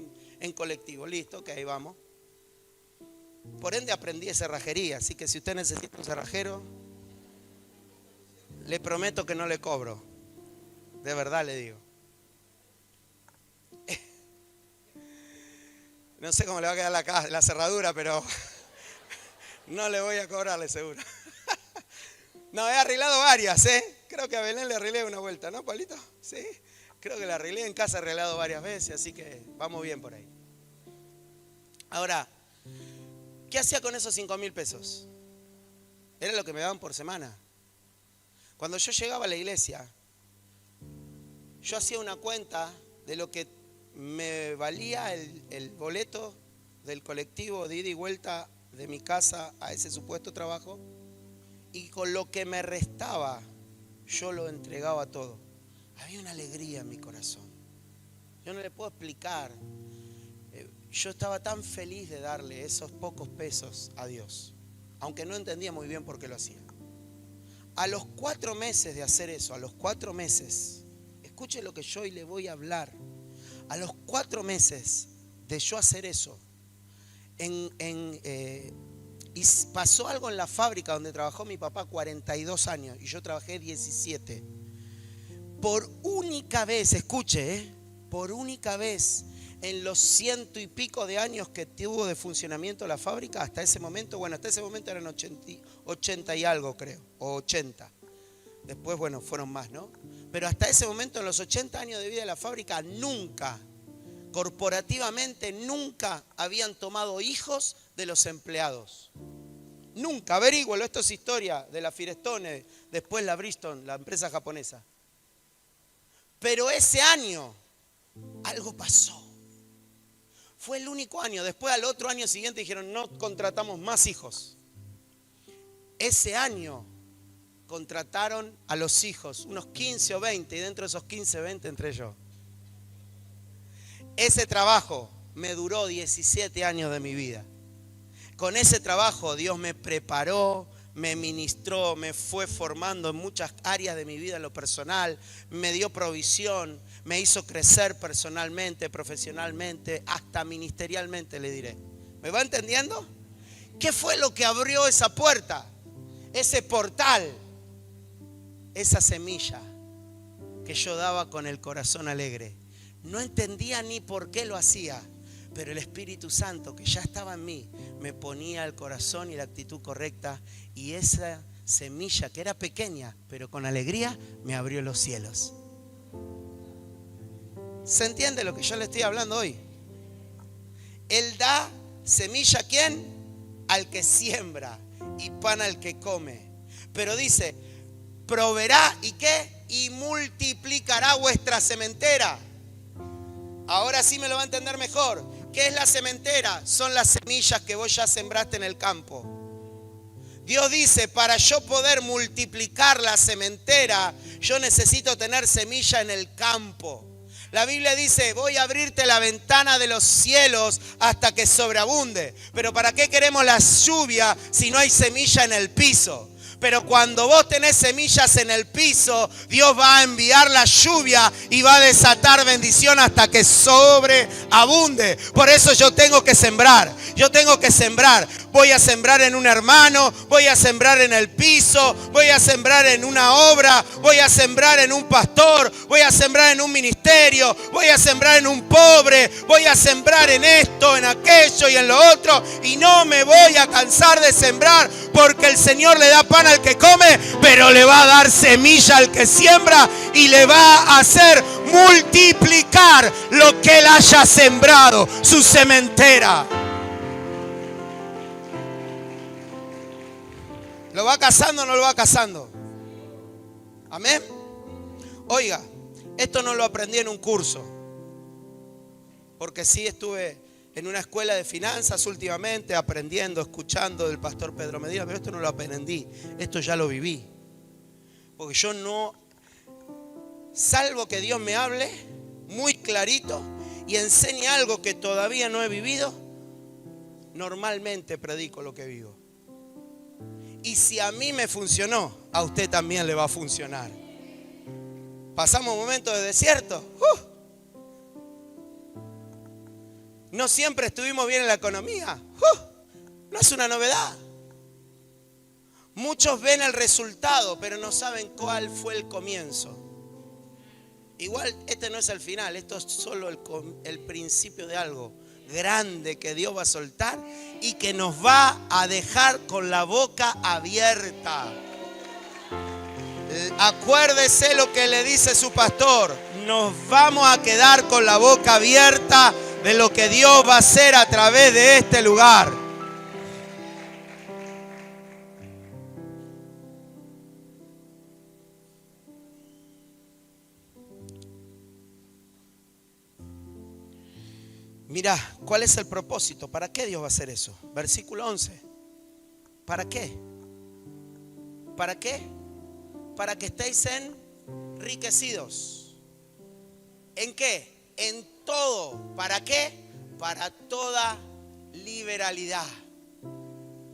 en colectivo. Listo, ok, vamos. Por ende aprendí cerrajería, así que si usted necesita un cerrajero, le prometo que no le cobro. De verdad le digo. No sé cómo le va a quedar la cerradura, pero no le voy a cobrarle seguro. No, he arreglado varias, ¿eh? Creo que a Belén le arreglé una vuelta, ¿no, Pablito? Sí, creo que la arreglé en casa, he arreglado varias veces, así que vamos bien por ahí. Ahora, ¿qué hacía con esos 5.000 pesos? Era lo que me daban por semana. Cuando yo llegaba a la iglesia, yo hacía una cuenta de lo que me valía el boleto del colectivo de ida y vuelta de mi casa a ese supuesto trabajo, y con lo que me restaba yo lo entregaba todo. Había una alegría en mi corazón. Yo no le puedo explicar. Yo estaba tan feliz de darle esos pocos pesos a Dios, aunque no entendía muy bien por qué lo hacía. A los 4 meses de hacer eso, a los 4 meses, escuche lo que yo hoy le voy a hablar. A los 4 meses de yo hacer eso, y pasó algo en la fábrica donde trabajó mi papá 42 años y yo trabajé 17. Por única vez, escuche, por única vez en los 100 y pico de años que tuvo de funcionamiento la fábrica, hasta ese momento eran 80 y algo creo, o 80. Después, bueno, fueron más, ¿no? Pero hasta ese momento, en los 80 años de vida de la fábrica, nunca, corporativamente, nunca habían tomado hijos de los empleados. Nunca, averígüelo, esto es historia de la Firestone, después la Bridgestone, la empresa japonesa. Pero ese año, algo pasó. Fue el único año. Después, al otro año siguiente, dijeron, no contratamos más hijos. Ese año contrataron a los hijos, unos 15 o 20, y dentro de esos 15 o 20 entré yo. Ese trabajo me duró 17 años de mi vida. Con ese trabajo Dios me preparó, me ministró, me fue formando en muchas áreas de mi vida en lo personal, me dio provisión, me hizo crecer personalmente, profesionalmente, hasta ministerialmente, le diré. ¿Me va entendiendo? ¿Qué fue lo que abrió esa puerta? Ese portal, esa semilla que yo daba con el corazón alegre. No entendía ni por qué lo hacía, Pero el Espíritu Santo, que ya estaba en mí, me ponía el corazón y la actitud correcta. Y esa semilla que era pequeña, pero con alegría, me abrió los cielos. ¿Se entiende lo que yo le estoy hablando hoy? Él da semilla ¿a quién? Al que siembra y pan al que come. Pero dice, proveerá ¿y qué? Y multiplicará vuestra sementera. Ahora sí me lo va a entender mejor. ¿Qué es la sementera? Son las semillas que vos ya sembraste en el campo. Dios dice, para yo poder multiplicar la sementera, yo necesito tener semilla en el campo. La Biblia dice, voy a abrirte la ventana de los cielos hasta que sobreabunde. Pero ¿para qué queremos la lluvia si no hay semilla en el piso? Pero cuando vos tenés semillas en el piso, Dios va a enviar la lluvia y va a desatar bendición hasta que sobreabunde. Por eso yo tengo que sembrar. Yo tengo que sembrar. Voy a sembrar en un hermano, voy a sembrar en el piso, voy a sembrar en una obra, voy a sembrar en un pastor, voy a sembrar en un ministerio, voy a sembrar en un pobre, voy a sembrar en esto, en aquello y en lo otro. Y no me voy a cansar de sembrar, porque el Señor le da pan al que come, pero le va a dar semilla al que siembra y le va a hacer multiplicar lo que él haya sembrado, su sementera. ¿Lo va cazando o no lo va cazando? Amén. Oiga, esto no lo aprendí en un curso, porque sí estuve en una escuela de finanzas últimamente aprendiendo, escuchando del pastor Pedro Medina, pero esto no lo aprendí, esto ya lo viví. Porque yo no, salvo que Dios me hable muy clarito y enseñe algo que todavía no he vivido, normalmente predico lo que vivo. Y si a mí me funcionó, a usted también le va a funcionar. Pasamos momentos de desierto. No siempre estuvimos bien en la economía. No es una novedad. Muchos ven el resultado, pero no saben cuál fue el comienzo. Igual este no es el final, esto es solo el principio de algo grande que Dios va a soltar y que nos va a dejar con la boca abierta. Acuérdese lo que le dice su pastor, nos vamos a quedar con la boca abierta de lo que Dios va a hacer a través de este lugar. Mira, ¿cuál es el propósito? ¿Para qué Dios va a hacer eso? Versículo 11. ¿Para qué? ¿Para qué? Para que estéis enriquecidos. ¿En qué? En todo. ¿Para qué? Para toda liberalidad.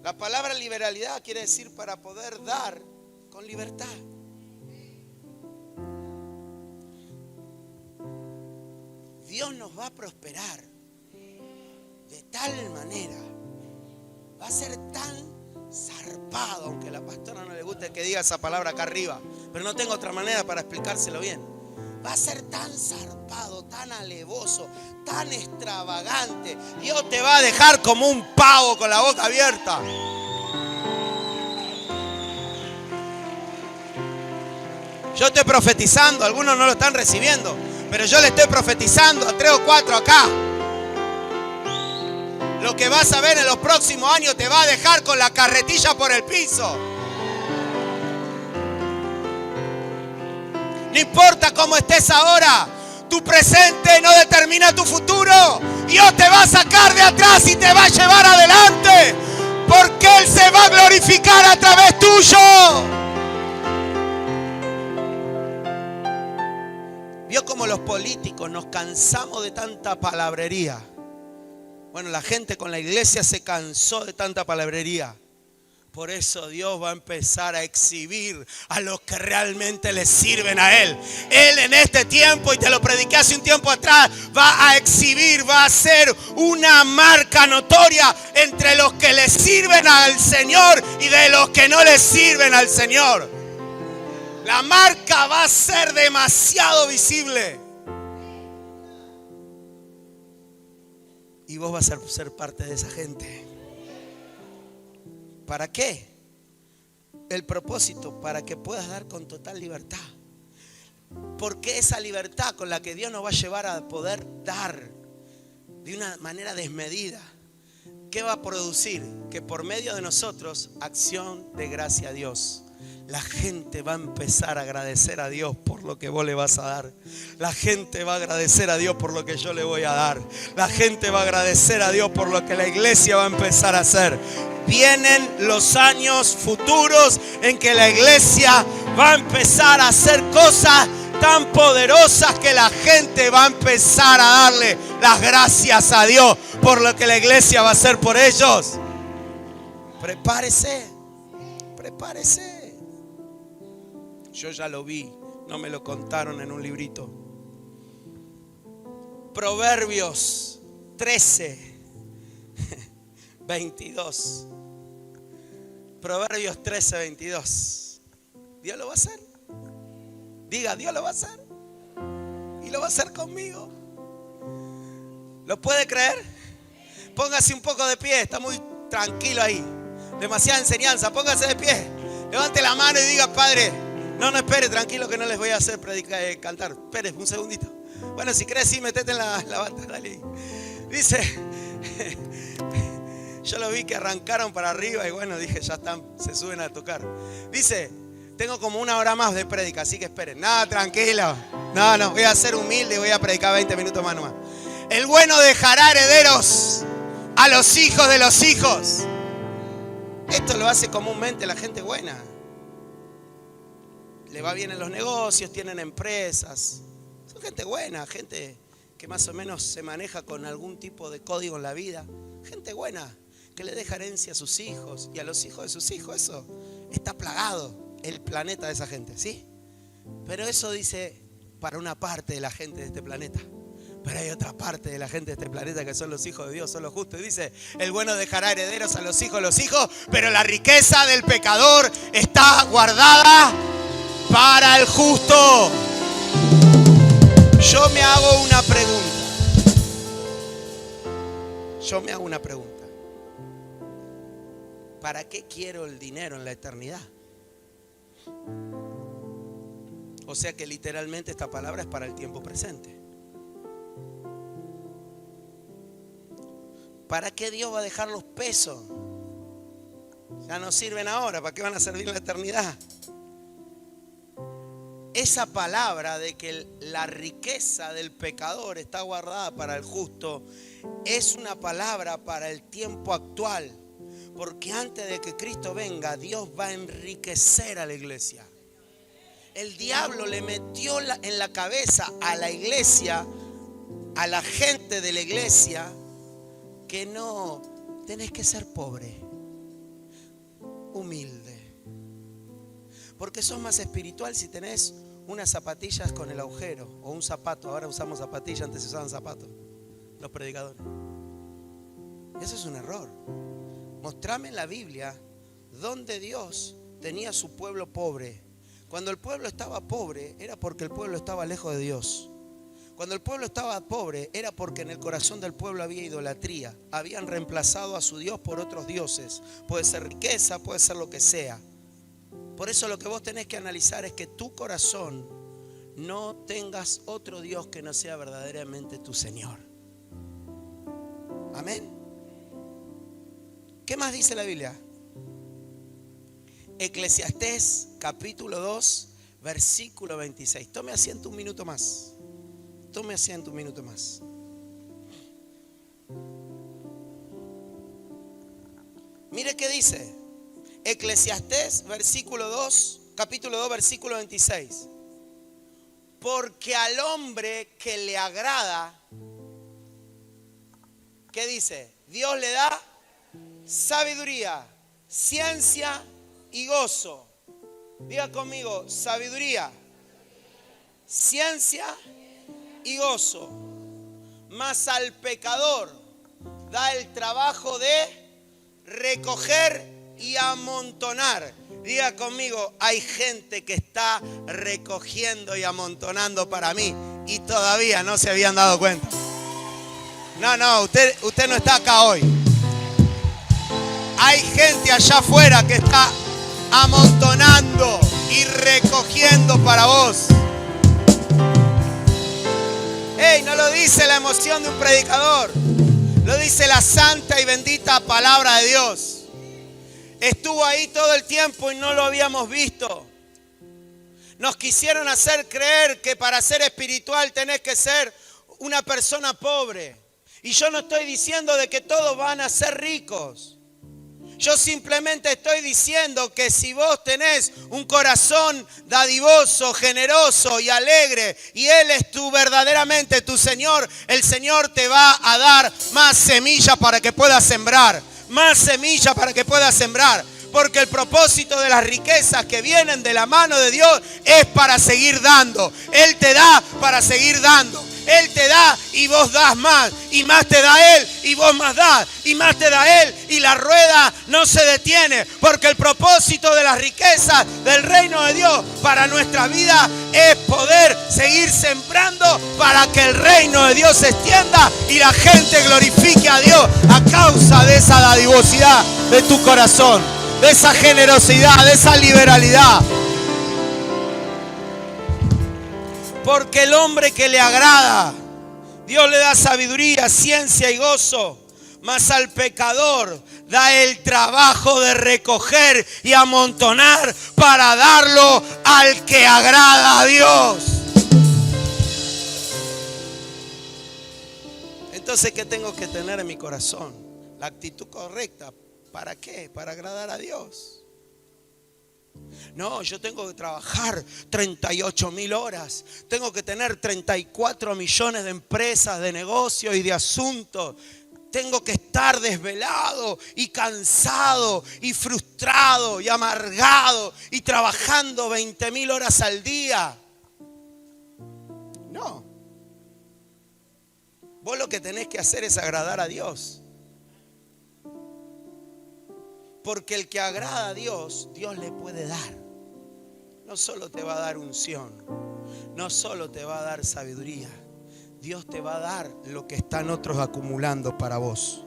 La palabra liberalidad quiere decir para poder dar con libertad. Dios nos va a prosperar de tal manera, va a ser tan zarpado, aunque a la pastora no le guste que diga esa palabra acá arriba, pero no tengo otra manera para explicárselo bien. Va a ser tan zarpado, tan alevoso, tan extravagante. Dios te va a dejar como un pavo con la boca abierta. Yo estoy profetizando, algunos no lo están recibiendo, pero yo le estoy profetizando a 3 o 4 acá. Lo que vas a ver en los próximos años te va a dejar con la carretilla por el piso. No importa cómo estés ahora, tu presente no determina tu futuro. Dios te va a sacar de atrás y te va a llevar adelante, porque Él se va a glorificar a través tuyo. Vio como los políticos nos cansamos de tanta palabrería. Bueno, la gente con la iglesia se cansó de tanta palabrería. Por eso Dios va a empezar a exhibir a los que realmente le sirven a Él. Él en este tiempo, y te lo prediqué hace un tiempo atrás, va a exhibir, va a ser una marca notoria entre los que le sirven al Señor y de los que no le sirven al Señor. La marca va a ser demasiado visible. Y vos vas a ser parte de esa gente. ¿Para qué? El propósito, para que puedas dar con total libertad. Porque esa libertad con la que Dios nos va a llevar a poder dar de una manera desmedida, ¿qué va a producir? Que por medio de nosotros, acción de gracia a Dios. La gente va a empezar a agradecer a Dios por lo que vos le vas a dar. La gente va a agradecer a Dios por lo que yo le voy a dar. La gente va a agradecer a Dios por lo que la iglesia va a empezar a hacer. Vienen los años futuros en que la iglesia va a empezar a hacer cosas tan poderosas que la gente va a empezar a darle las gracias a Dios por lo que la iglesia va a hacer por ellos. Prepárese, prepárese. Yo ya lo vi, no me lo contaron en un librito. Proverbios 13, 22. Proverbios 13, 22. ¿Dios lo va a hacer? Diga, Dios lo va a hacer. Y lo va a hacer conmigo. ¿Lo puede creer? Póngase un poco de pie, está muy tranquilo ahí. Demasiada enseñanza, póngase de pie. Levante la mano y diga, Padre. No, espere, tranquilo que no les voy a hacer cantar. Espere un segundito. Bueno, si crees, sí, metete en la banda, dale. Dice, yo lo vi que arrancaron para arriba y bueno, dije, ya están, se suben a tocar. Dice, tengo como 1 hora más de prédica, así que esperen. No, tranquilo. No, voy a ser humilde y voy a predicar 20 minutos más nomás. El bueno dejará herederos a los hijos de los hijos. Esto lo hace comúnmente la gente buena. Le va bien en los negocios, tienen empresas. Son gente buena, gente que más o menos se maneja con algún tipo de código en la vida. Gente buena, que le deja herencia a sus hijos y a los hijos de sus hijos. Eso está plagado, el planeta de esa gente, ¿sí? Pero eso dice para una parte de la gente de este planeta. Pero hay otra parte de la gente de este planeta que son los hijos de Dios, son los justos. Y dice, el bueno dejará herederos a los hijos, pero la riqueza del pecador está guardada para el justo. Yo me hago una pregunta. ¿Para qué quiero el dinero en la eternidad? O sea que literalmente esta palabra es para el tiempo presente. ¿Para qué Dios va a dejar los pesos? Ya no sirven ahora, ¿para qué van a servir en la eternidad? Esa palabra de que la riqueza del pecador está guardada para el justo es una palabra para el tiempo actual. Porque antes de que Cristo venga, Dios va a enriquecer a la iglesia. El diablo le metió en la cabeza a la iglesia, a la gente de la iglesia, que no tenés que ser pobre, humilde. Porque sos más espiritual si tenés unas zapatillas con el agujero o un zapato. Ahora usamos zapatillas, antes se usaban zapatos, los predicadores. Eso es un error. Mostrame en la Biblia donde Dios tenía a su pueblo pobre. Cuando el pueblo estaba pobre era porque el pueblo estaba lejos de Dios. Cuando el pueblo estaba pobre era porque en el corazón del pueblo había idolatría. Habían reemplazado a su Dios por otros dioses. Puede ser riqueza, puede ser lo que sea. Por eso lo que vos tenés que analizar es que tu corazón no tengas otro Dios que no sea verdaderamente tu Señor. Amén. ¿Qué más dice la Biblia? Eclesiastés capítulo 2 versículo 26. Tome asiento un minuto más. Tome asiento un minuto más. Mire qué dice. Eclesiastés capítulo 2 versículo 26. Porque al hombre que le agrada, ¿qué dice? Dios le da sabiduría, ciencia y gozo. Diga conmigo, sabiduría, ciencia y gozo. Mas al pecador da el trabajo de recoger y amontonar. Diga conmigo, hay gente que está recogiendo y amontonando para mí y todavía no se habían dado cuenta. No, usted no está acá hoy. Hay gente allá afuera que está amontonando y recogiendo para vos. No lo dice la emoción de un predicador, lo dice la santa y bendita palabra de Dios. Estuvo ahí todo el tiempo y no lo habíamos visto. Nos quisieron hacer creer que para ser espiritual tenés que ser una persona pobre. Y yo no estoy diciendo de que todos van a ser ricos. Yo simplemente estoy diciendo que si vos tenés un corazón dadivoso, generoso y alegre, y Él es verdaderamente tu Señor, el Señor te va a dar más semilla para que puedas sembrar. Más semilla para que puedas sembrar. Porque el propósito de las riquezas que vienen de la mano de Dios es para seguir dando. Él te da para seguir dando. Él te da y vos das más. Y más te da Él y vos más das. Y más te da Él y la rueda no se detiene. Porque el propósito de las riquezas del reino de Dios para nuestra vida es poder seguir sembrando para que el reino de Dios se extienda y la gente glorifique a Dios a causa de esa dadivosidad de tu corazón, de esa generosidad, de esa liberalidad. Porque el hombre que le agrada, Dios le da sabiduría, ciencia y gozo. Mas al pecador da el trabajo de recoger y amontonar para darlo al que agrada a Dios. Entonces, ¿qué tengo que tener en mi corazón? La actitud correcta. ¿Para qué? Para agradar a Dios. No, yo tengo que trabajar 38.000 horas. Tengo que tener 34 millones de empresas, de negocios y de asuntos. Tengo que estar desvelado y cansado y frustrado y amargado y trabajando 20.000 horas al día. No. Vos lo que tenés que hacer es agradar a Dios. Porque el que agrada a Dios, Dios le puede dar. No solo te va a dar unción, no solo te va a dar sabiduría, Dios te va a dar lo que están otros acumulando para vos.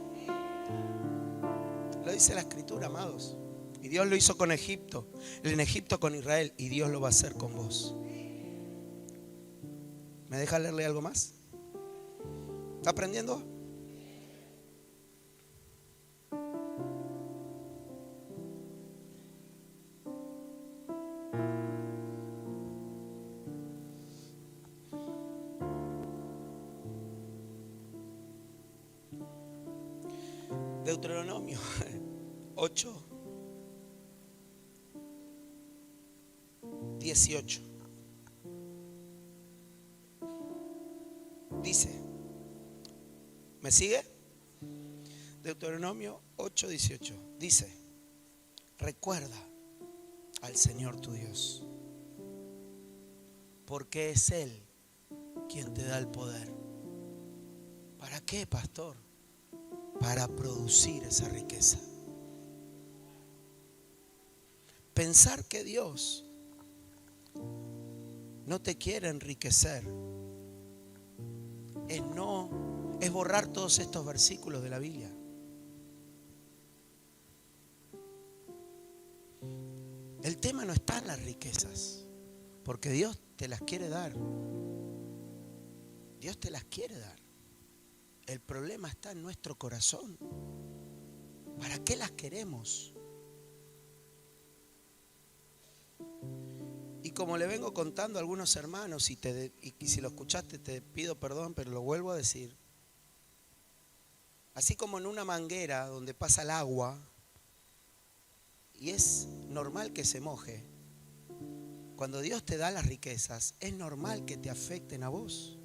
Lo dice la Escritura, amados. Y Dios lo hizo con Egipto, en Egipto con Israel, y Dios lo va a hacer con vos. ¿Me deja leerle algo más? ¿Está aprendiendo? Deuteronomio 8, 18. Dice, ¿me sigue? Deuteronomio 8, 18. Dice, recuerda al Señor tu Dios, porque es Él quien te da el poder. ¿Para qué, pastor? Para producir esa riqueza. Pensar que Dios no te quiere enriquecer es borrar todos estos versículos de la Biblia. El tema no está en las riquezas, porque Dios te las quiere dar. Dios te las quiere dar. El problema está en nuestro corazón. ¿Para qué las queremos? Y como le vengo contando a algunos hermanos, y si lo escuchaste te pido perdón, pero lo vuelvo a decir. Así como en una manguera donde pasa el agua, y es normal que se moje, cuando Dios te da las riquezas, es normal que te afecten a vos.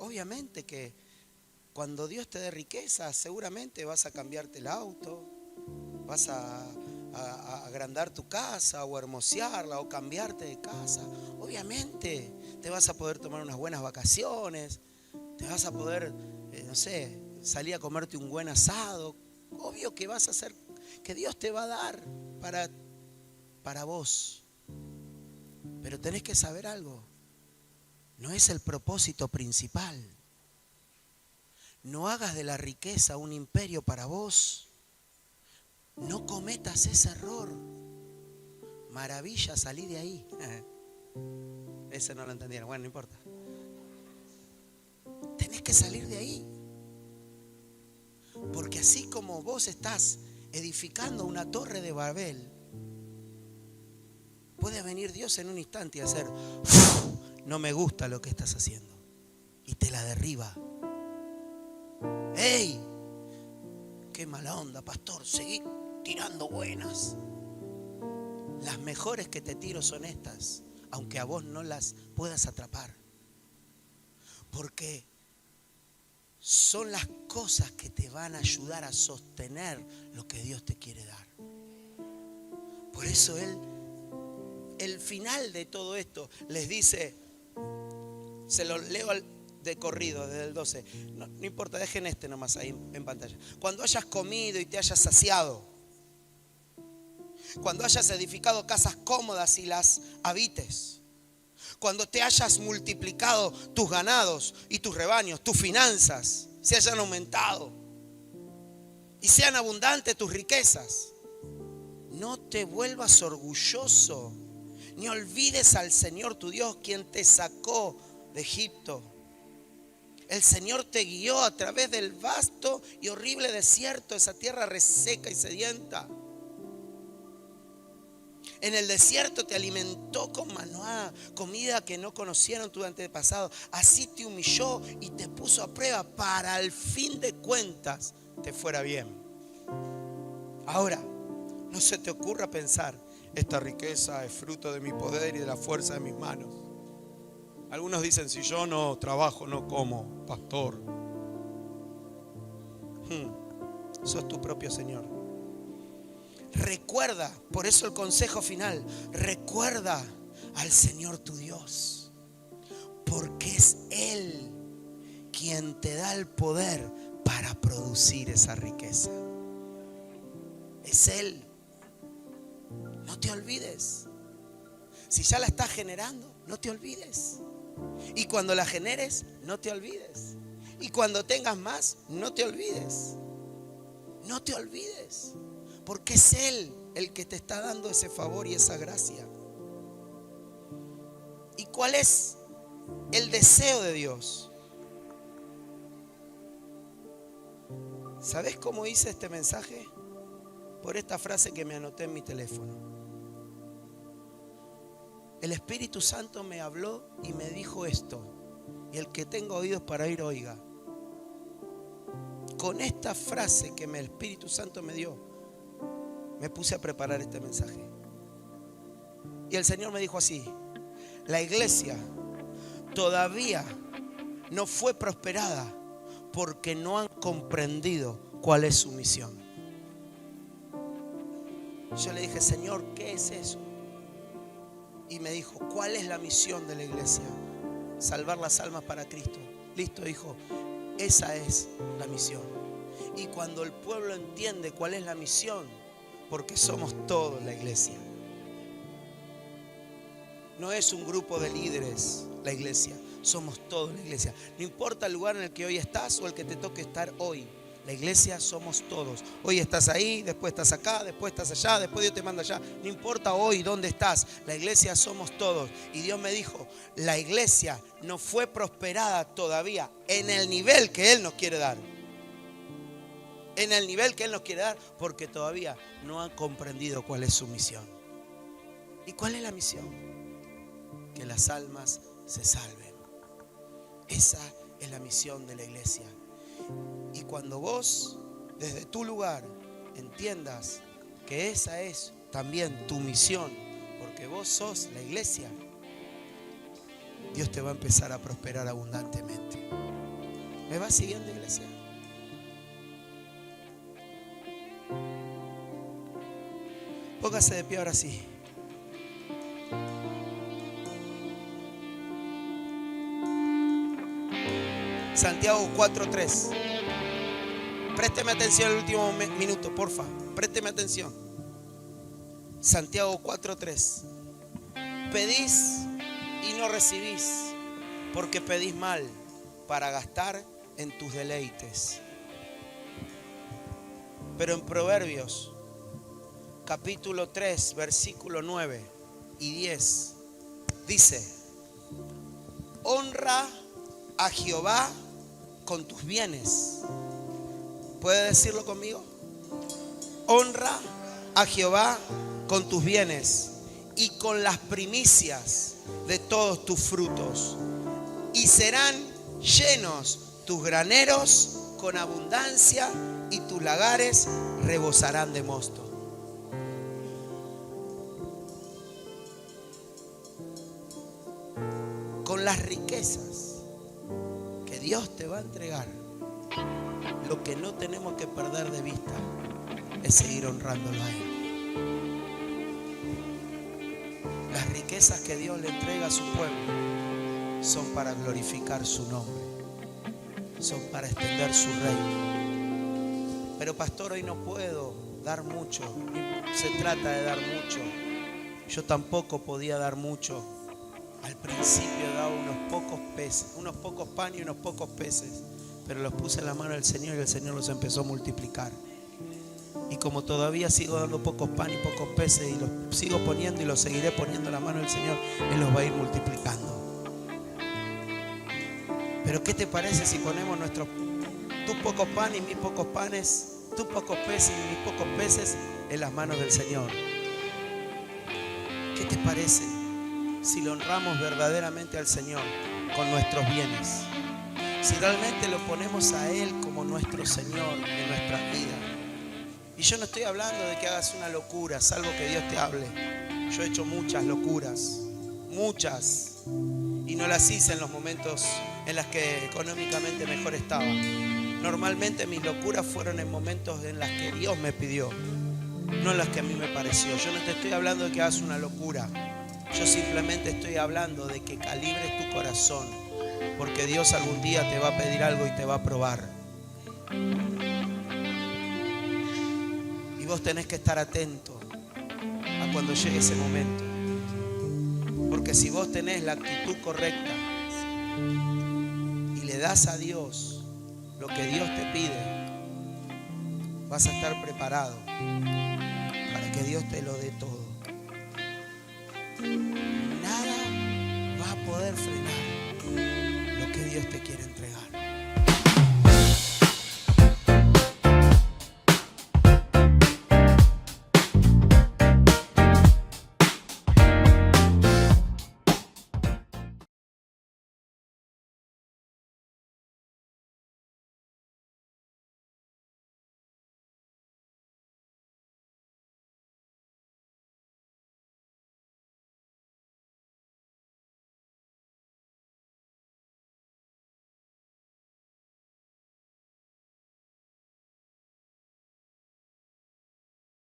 Obviamente que cuando Dios te dé riqueza, seguramente vas a cambiarte el auto, vas a agrandar tu casa o hermosearla o cambiarte de casa. Obviamente te vas a poder tomar unas buenas vacaciones, te vas a poder, salir a comerte un buen asado. Obvio que vas a hacer, que Dios te va a dar para vos. Pero tenés que saber algo. No es el propósito principal. No hagas de la riqueza un imperio para vos. No cometas ese error. Maravilla, salí de ahí. Ese no lo entendieron. Bueno, no importa. Tenés que salir de ahí. Porque así como vos estás edificando una torre de Babel, puede venir Dios en un instante y hacer, no me gusta lo que estás haciendo, y te la derriba. ¡Ey! ¡Qué mala onda, pastor! Seguí tirando buenas. Las mejores que te tiro son estas, aunque a vos no las puedas atrapar. Porque son las cosas que te van a ayudar a sostener lo que Dios te quiere dar. Por eso el final de todo esto les dice, se lo leo de corrido desde el 12, no importa, dejen este nomás ahí en pantalla. Cuando hayas comido y te hayas saciado, cuando hayas edificado casas cómodas y las habites, cuando te hayas multiplicado tus ganados y tus rebaños, tus finanzas se hayan aumentado y sean abundantes tus riquezas, no te vuelvas orgulloso, ni olvides al Señor tu Dios, quien te sacó de Egipto. El Señor te guió a través del vasto y horrible desierto, esa tierra reseca y sedienta. En el desierto te alimentó con maná, comida que no conocieron tus antepasados. Así te humilló y te puso a prueba para al fin de cuentas te fuera bien. Ahora, no se te ocurra pensar, esta riqueza es fruto de mi poder y de la fuerza de mis manos. Algunos dicen, si yo no trabajo, no como, pastor. Sos tu propio Señor. Recuerda, por eso el consejo final, recuerda al Señor tu Dios, porque es Él quien te da el poder para producir esa riqueza. Es Él. No te olvides. Si ya la estás generando, no te olvides. Y cuando la generes, no te olvides. Y cuando tengas más, no te olvides. No te olvides. Porque es Él el que te está dando ese favor y esa gracia. ¿Y cuál es el deseo de Dios? ¿Sabes cómo hice este mensaje? Por esta frase que me anoté en mi teléfono. El Espíritu Santo me habló y me dijo esto. Y el que tenga oídos para oír, oiga. Con esta frase que el Espíritu Santo me dio, me puse a preparar este mensaje. Y el Señor me dijo así: la iglesia todavía no fue prosperada porque no han comprendido cuál es su misión. Yo le dije, Señor, ¿qué es eso? Y me dijo, ¿cuál es la misión de la iglesia? Salvar las almas para Cristo. Listo, hijo, esa es la misión. Y cuando el pueblo entiende cuál es la misión, porque somos todos la iglesia. No es un grupo de líderes la iglesia, somos todos la iglesia. No importa el lugar en el que hoy estás o el que te toque estar hoy. La iglesia somos todos. Hoy estás ahí, después estás acá, después estás allá, después Dios te manda allá. No importa hoy dónde estás, la iglesia somos todos. Y Dios me dijo, la iglesia no fue prosperada todavía en el nivel que Él nos quiere dar. En el nivel que Él nos quiere dar, porque todavía no han comprendido cuál es su misión. ¿Y cuál es la misión? Que las almas se salven. Esa es la misión de la iglesia. Y cuando vos, desde tu lugar, entiendas que esa es también tu misión, porque vos sos la iglesia, Dios te va a empezar a prosperar abundantemente. ¿Me vas siguiendo, iglesia? Póngase de pie ahora sí. Santiago 4:3. Présteme atención el último minuto, porfa. Présteme atención. Santiago 4:3. Pedís y no recibís, porque pedís mal para gastar en tus deleites. Pero en Proverbios, capítulo 3, versículo 9 y 10, dice: honra a Jehová con tus bienes. ¿Puede decirlo conmigo? Honra a Jehová con tus bienes y con las primicias de todos tus frutos, y serán llenos tus graneros con abundancia, y tus lagares rebosarán de mosto. Con las riquezas que Dios te va a entregar, lo que no tenemos que perder de vista es seguir honrándolo a Él. Las riquezas que Dios le entrega a su pueblo son para glorificar su nombre, son para extender su reino. Pero pastor, hoy no puedo dar mucho. Se trata de dar mucho. Yo tampoco podía dar mucho. Al principio daba unos pocos peces, unos pocos panes y unos pocos peces, pero los puse en la mano del Señor y el Señor los empezó a multiplicar. Y como todavía sigo dando pocos panes y pocos peces, y los sigo poniendo y los seguiré poniendo en la mano del Señor, Él los va a ir multiplicando. Pero ¿qué te parece si ponemos tus pocos panes y mis pocos panes, tus pocos peces y mis pocos peces en las manos del Señor? ¿Qué te parece si lo honramos verdaderamente al Señor con nuestros bienes? Si realmente lo ponemos a Él como nuestro Señor en nuestras vidas. Y yo no estoy hablando de que hagas una locura, salvo que Dios te hable. Yo he hecho muchas locuras, muchas, y no las hice en los momentos en los que económicamente mejor estaba. Normalmente mis locuras fueron en momentos en los que Dios me pidió, no en los que a mí me pareció. Yo no te estoy hablando de que hagas una locura. Yo simplemente estoy hablando de que calibres tu corazón, porque Dios algún día te va a pedir algo y te va a probar. Y vos tenés que estar atento a cuando llegue ese momento. Porque si vos tenés la actitud correcta y le das a Dios lo que Dios te pide, vas a estar preparado para que Dios te lo dé todo. Nada va a poder frenar lo que Dios te quiere entregar.